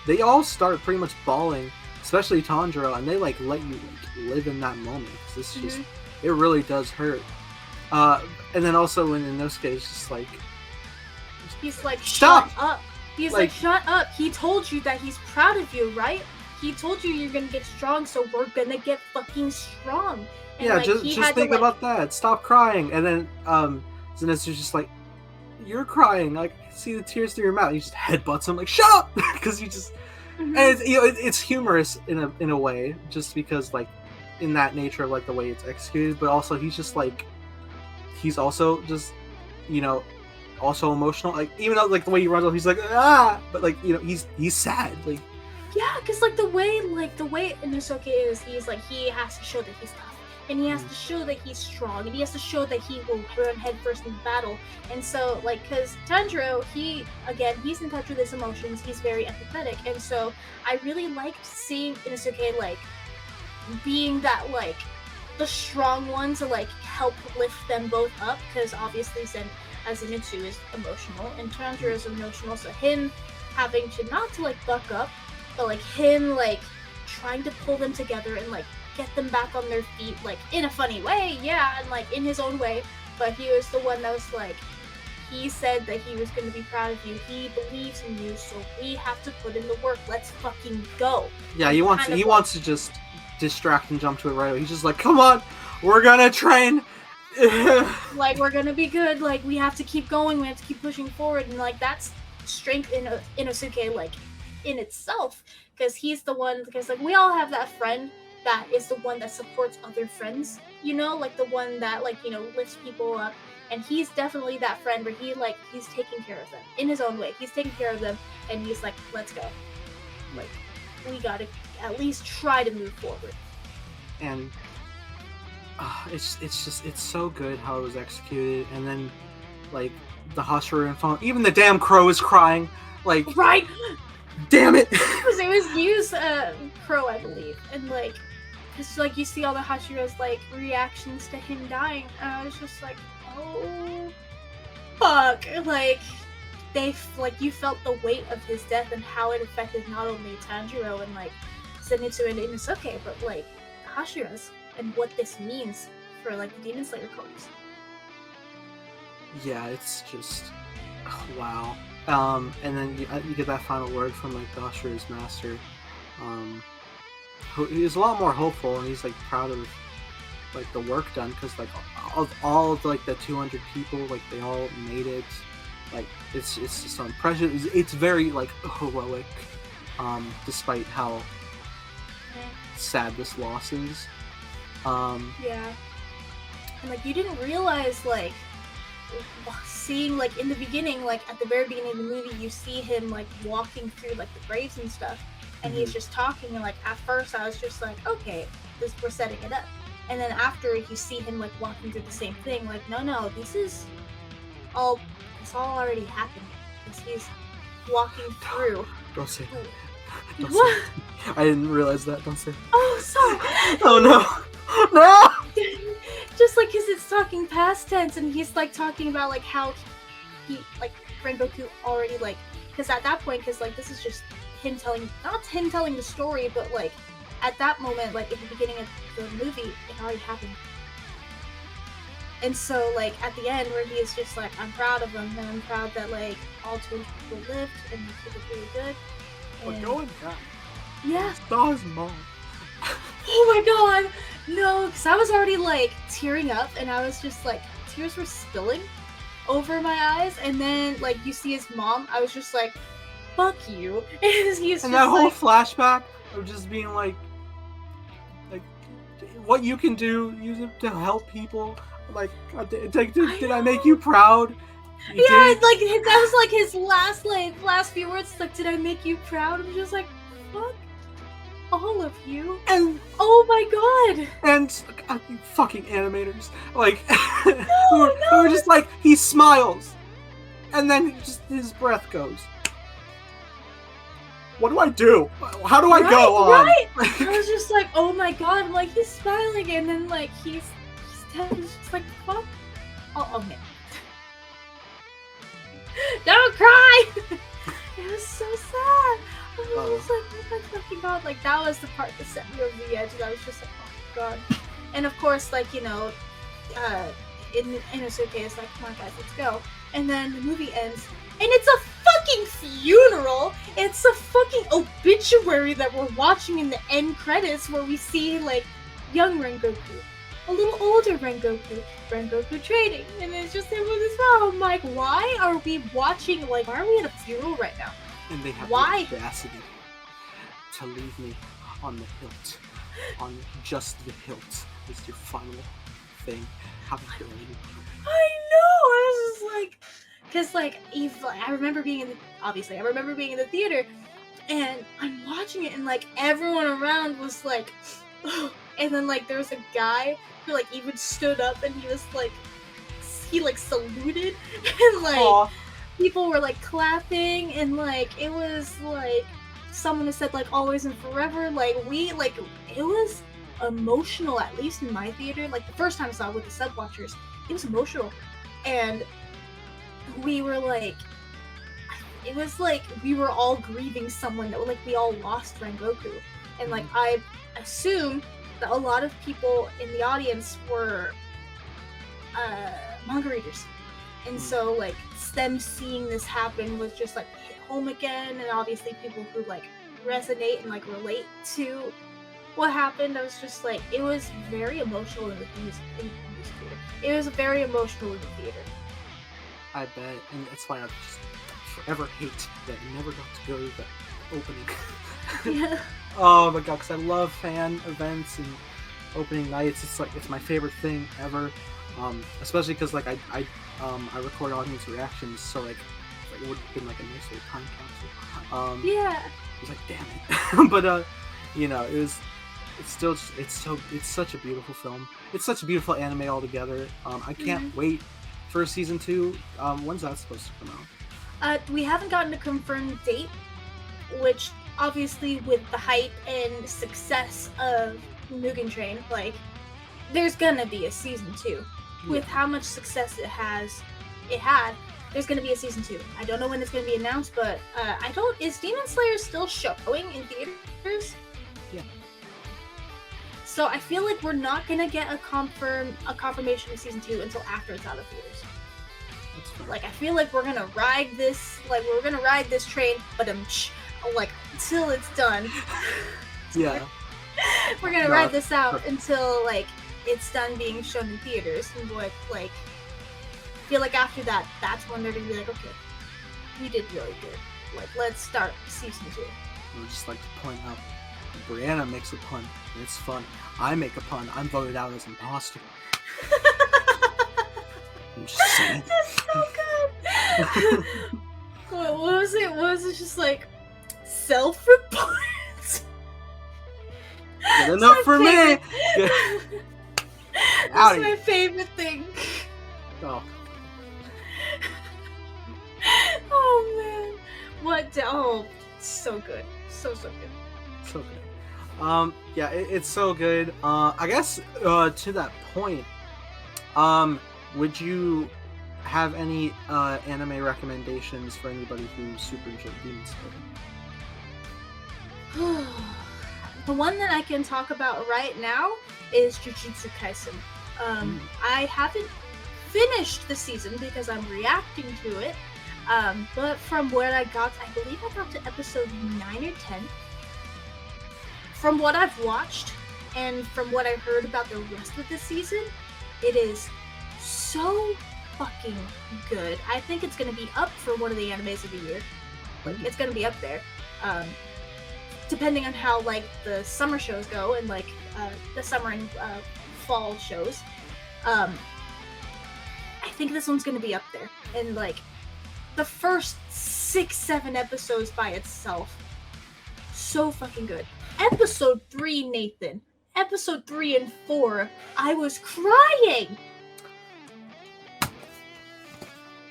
they all start pretty much bawling, especially Tonjiro, and they like let you like live in that moment, because it's just it really does hurt. And then also when Inosuke is just like, he's like, stop! Shut up! He's like, shut up! He told you that he's proud of you, right? He told you you're gonna get strong, so we're gonna get fucking strong. And, yeah, like, just think about that. Stop crying. And then Zenitsu's just like, you're crying. Like, I see the tears through your mouth. He just headbutts him like, shut up, because you just. And it's, it's humorous in a way, just because like in that nature of like the way it's executed, but also he's just like, he's also just also emotional. Like even though like the way he runs off, he's like but like he's sad. Like yeah, because like the way Inosuke is, he has to show that he's tough, and he has to show that he's strong, and he has to show that he will run headfirst in battle. And so like, because Tanjiro, he's in touch with his emotions, he's very empathetic, and so I really liked seeing Inosuke like being that like the strong one to like help lift them both up, because obviously Zenitsu is emotional and Tanjiro is emotional, so him having to not to like buck up, but like him like trying to pull them together and like get them back on their feet, like in a funny way, yeah, and like in his own way, but he was the one that was like, he said that he was going to be proud of you, he believes in you, so we have to put in the work, let's fucking go. Yeah, he wants to just distract and jump to it right away. He's just like, come on, we're gonna train. Like, we're gonna be good, like we have to keep going, we have to keep pushing forward, and like that's strength in Inosuke like in itself, because he's the one, because like we all have that friend that is the one that supports other friends, like the one that like lifts people up, and he's definitely that friend where he's taking care of them in his own way, he's taking care of them, and he's like, let's go, like we gotta at least try to move forward. And it's so good how it was executed. And then like the Hashira and phone, even the damn crow is crying, like, right, damn it. Because it was used crow, I believe, and like because like you see all the Hashira's like reactions to him dying, and I was just like, oh fuck, like you felt the weight of his death and how it affected not only Tanjiro and like Zenitsu and Inosuke, but like Hashira's and what this means for like the Demon Slayer codes. Yeah, it's just wow. And then you get that final word from like the Hashira's master. He's a lot more hopeful, and he's like proud of like the work done, because like all of like the 200 people, like they all made it. Like it's just so impressive. It's very like heroic, despite how sad this loss is. Yeah, and like you didn't realize, like seeing like in the beginning, like at the very beginning of the movie, you see him like walking through like the graves and stuff, and he's just talking, and like at first I was just like, okay, we're setting it up. And then after you see him like walking through the same thing, like no, this all already happened, because he's walking through. Don't say that. Don't What? say that. I didn't realize that. Don't say that. Oh, sorry. Oh no. No! Just like, because it's talking past tense, and he's like talking about like how he like Rengoku already like, because at that point, because like this is just him telling, not him telling the story, but like at that moment, like at the beginning of the movie, it already happened. And so like at the end, where he is just like, I'm proud of them, and I'm proud that like all 200 people lived, and he was really good. We're going back. Yeah. Saw his mom. Oh my god! No, because I was already like tearing up, and I was just like, tears were spilling over my eyes, and then like you see his mom, I was just like, fuck you. And he's And just that whole like, flashback of just being like what you can do, use it to help people. Like, did I make you proud? You yeah, did? like that was like his last few words. Like, did I make you proud? I'm just like, fuck all of you. And oh my god. And you fucking animators, like, No, who were just like, he smiles, and then just his breath goes. What do I do? How do I go on? Right. I was just like, oh my god. I'm like, he's smiling, and then like he's dead. It's just like, fuck. Oh man. Don't cry. It was so sad. I was just like, oh my fucking god. Like that was the part that set me over the edge, and I was just like, oh my god. And of course, like, you know, Inosuke is like, come on guys, let's go. And then the movie ends, and it's a fucking funeral. It's a fucking obituary that we're watching in the end credits, where we see like young Rengoku, a little older Rengoku training, and it's just him with his mom. I'm like, why are we watching? Like, why are we at a funeral right now? And they have Why? the audacity to leave me on the hilt, on just the hilt, is your final thing. How dare you? I know. I was just like, because like, I remember being in the theater, and I'm watching it, and like everyone around was like, and then like there was a guy who like even stood up, and he like saluted, and like Aww. people were like clapping, and like it was like someone who said like always and forever. Like it was emotional, at least in my theater. Like the first time I saw it with the sub watchers, it was emotional, and we were like, it was like we were all grieving someone that like we all lost Rengoku, and like I assume that a lot of people in the audience were manga readers, and so like them seeing this happen was just like hit home again, and obviously people who like resonate and like relate to what happened. I was just like, it was very emotional in the theater. It was very emotional in the theater. I bet, and that's why I just forever hate that I never got to go to the opening. Yeah. Oh my god, because I love fan events and opening nights. It's like, it's my favorite thing ever. Especially because like I record audience reactions, so like it would have been like a nice little time capsule. Yeah. I was like, damn it. But you know, it's such a beautiful film. It's such a beautiful anime altogether. I can't wait for season 2. When's that supposed to come out? We haven't gotten a confirmed date, which obviously with the hype and success of Mugen Train, like, there's gonna be a season 2. With how much success it had, there's gonna be a season 2. I don't know when it's gonna be announced, but is Demon Slayer still showing in theaters? Yeah. So I feel like we're not gonna get a confirmation of season 2 until after it's out of theaters. That's fine. Like I feel like we're gonna ride this train, but like until it's done. Yeah. We're gonna ride this out until like it's done being shown in theaters, and what like I feel like after that, that's when they're gonna be like, okay, we did really good. Like let's start season 2. I would just like to point out, Brianna makes a pun, and it's fun. I make a pun. I'm voted out as imposter. I'm just saying. That's so good. What was it? What was it? Just like self-report. Good enough for me. That's my favorite thing. Oh. Oh man, oh, so good, so good. So good. Yeah, it's so good. I guess to that point, would you have any anime recommendations for anybody who super enjoyed Demon Slayer? The one that I can talk about right now is Jujutsu Kaisen. I haven't finished the season because I'm reacting to it. But from where I got, I believe I got to episode 9 or 10. From what I've watched and from what I heard about the rest of the season, it is so fucking good. I think it's going to be up for one of the animes of the year. Like, it's going to be up there. Depending on how, like, the summer shows go and, like, the summer and fall shows. I think this one's going to be up there. And, like, the first 6-7 episodes by itself, so fucking good. Episode 3, Nathan. Episode 3 and 4, I was crying.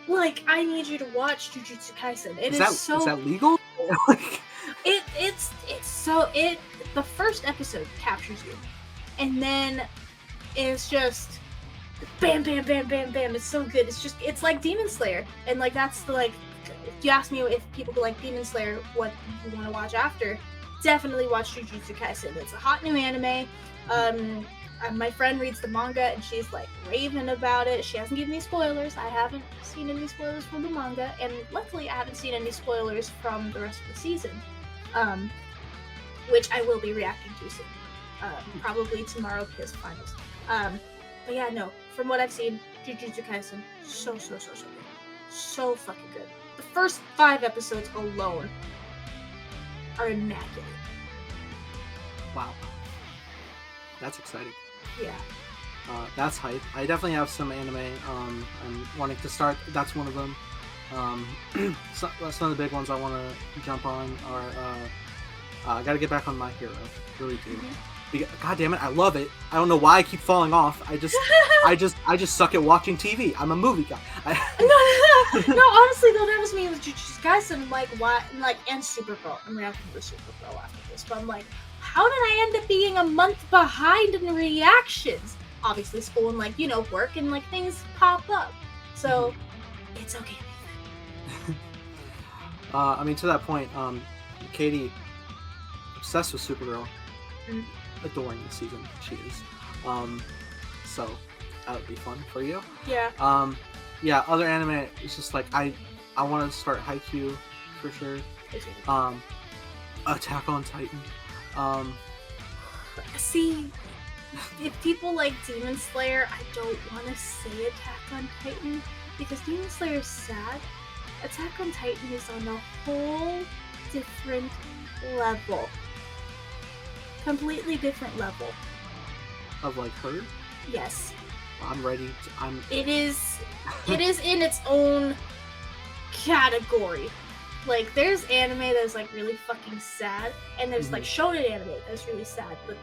Like, I need you to watch Jujutsu Kaisen. Is that legal? The first episode captures you, and then it's just bam, bam, bam, bam, bam. It's so good. It's like Demon Slayer, and like that's the like. If you ask me if people who like Demon Slayer what you want to watch after, definitely watch Jujutsu Kaisen. It's a hot new anime. My friend reads the manga and she's like raving about it. She hasn't given me spoilers. I haven't seen any spoilers from the manga, and luckily I haven't seen any spoilers from the rest of the season, which I will be reacting to soon. Probably tomorrow because finals. But yeah, no. From what I've seen, Jujutsu Kaisen, so good. So fucking good. The first 5 episodes alone are immaculate. Wow. That's exciting. Yeah. That's hype. I definitely have some anime I'm wanting to start. That's one of them. Some of the big ones I want to jump on are I gotta get back on My Hero. Really do. God damn it, I love it. I don't know why I keep falling off. I just suck at watching TV. I'm a movie guy. No, honestly though, that was me with Jujutsu Kaisen, and Supergirl. I'm reacting to Supergirl after this, but I'm like, how did I end up being a month behind in reactions? Obviously school and work and things pop up. So it's okay. I mean, to that point, Katie, obsessed with Supergirl. Adoring the season she is. So that would be fun for you. Yeah. Yeah, other anime, it's just like I want to start Haikyuu for sure. Attack on Titan. See, if people like Demon Slayer, I don't want to say Attack on Titan because Demon Slayer is sad. Attack on Titan is on a whole different level. Completely different level. Of her? Yes. I'm ready. It is in its own category. Like, there's anime that's really fucking sad, and there's shonen anime that's really sad. But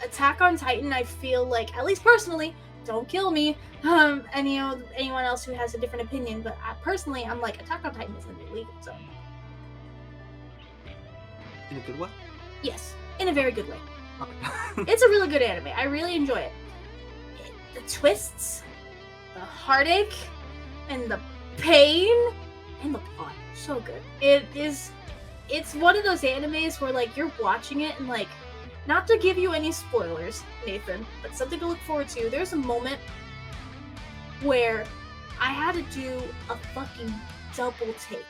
Attack on Titan, I feel like, at least personally, don't kill me. And anyone else who has a different opinion, but personally, I'm like, Attack on Titan is in the league of its own. In a good way? Yes, in a very good way. Okay. It's a really good anime. I really enjoy it. The twists, the heartache, and the pain, and the plot. So good. It's one of those animes where you're watching it and not to give you any spoilers, Nathan, but something to look forward to. There's a moment where I had to do a fucking double take.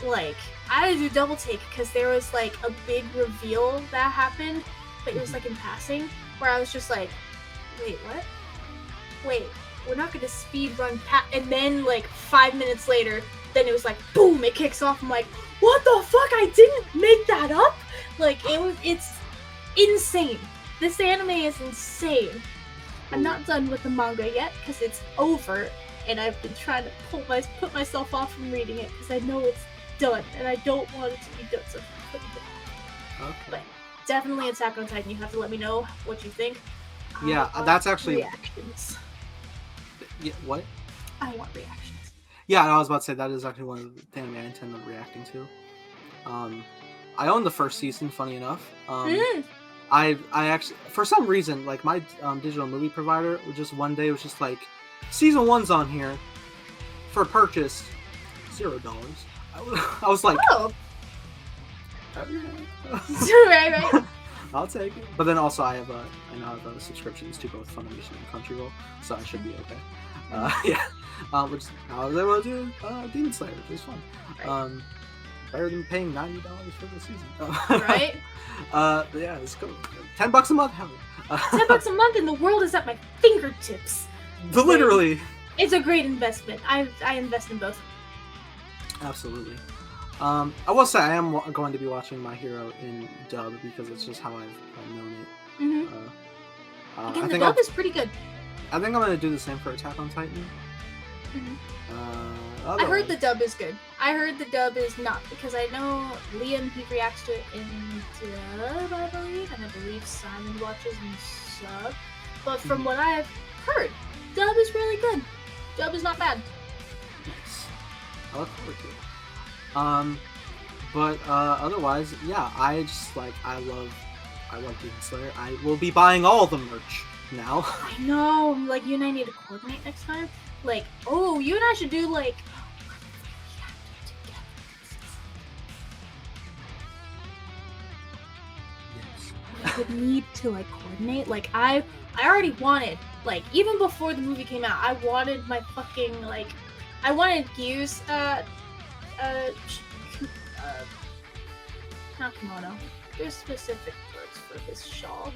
Like, I had to do double take because there was like a big reveal that happened, but it was like in passing, where I was just like, wait, what? Wait, we're not gonna speed run past, and then like 5 minutes later, then it was like, boom, it kicks off. I'm like, what the fuck? I didn't make that up? Like, it's insane. This anime is insane. I'm not done with the manga yet, because it's over, and I've been trying to put myself off from reading it, because I know it's done, and I don't want it to be done, so I'm putting it off. Okay. But definitely Attack on Titan, you have to let me know what you think. Yeah, that's actually... reactions. Yeah, what? I want reactions. Yeah, I was about to say, that is actually one of the anime I intend on reacting to. I own the first season, funny enough. I actually, for some reason, like, my digital movie provider was just one day was just like, season 1's on here for purchase, $0. I was like, oh, right. I'll take it. But then also I now have subscriptions to both Funimation and Crunchyroll, so I should be okay. Yeah. Which I was able to do Demon Slayer, which is fun. Right. Better than paying $90 for the season. Right? But yeah, it's cool. $10 a month, hell. $10 a month and the world is at my fingertips. Literally. It's a great investment. I invest in both. Absolutely. I will say I am going to be watching My Hero in dub because it's just how I've known it. Mm-hmm. Again, the dub is pretty good. I think I'm going to do the same for Attack on Titan. Mm-hmm. I heard the dub is good. I heard the dub is not, because I know Liam, he reacts to it in dub, I believe, and I believe Simon watches in sub. But from what I've heard, dub is really good. Dub is not bad. Nice. I look forward to it. But otherwise, yeah, I love Demon Slayer. I will be buying all the merch now. I know, like, you and I need to coordinate next time. Like, oh, you and I should do, like... Yes. We would need to, like, coordinate. Like, I already wanted, like, even before the movie came out, I wanted my fucking, like... I wanted Gyu's, not kimono. There's specific words for his shawl,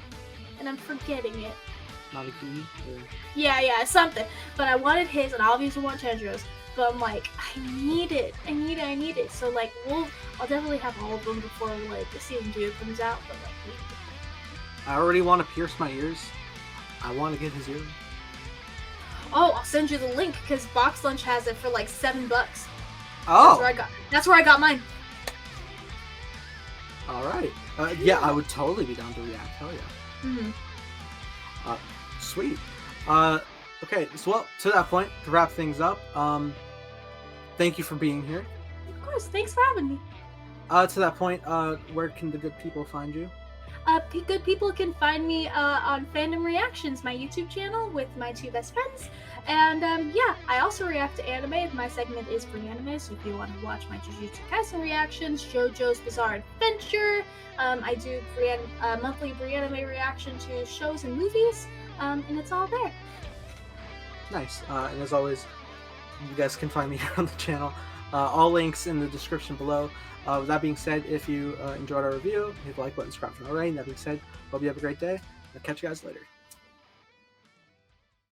and I'm forgetting it. Nabikini? Yeah, something. But I wanted his, and I obviously want Tonjiro's. But I'm like, I need it. So like, I'll definitely have all of them before like the season 2 comes out. But like, I already want to pierce my ears. I want to get his ear. Oh, I'll send you the link because Box Lunch has it for like $7. Oh, That's where I got mine. All right. Yeah, I would totally be down to react. Hell yeah. Mm-hmm. Sweet. Okay, so well, to that point, to wrap things up, thank you for being here. Of course, thanks for having me. To that point, where can the good people find you? Good people can find me on Fandom Reactions, my YouTube channel with my 2 best friends. And yeah, I also react to anime. My segment is Brianna, so if you want to watch my Jujutsu Kaisen reactions, JoJo's Bizarre Adventure, I do monthly Brianna reaction to shows and movies, and it's all there. Nice. And as always, you guys can find me here on the channel. All links in the description below. With that being said, if you enjoyed our review, hit the like button, subscribe if you're not already. That being said, hope you have a great day. I'll catch you guys later.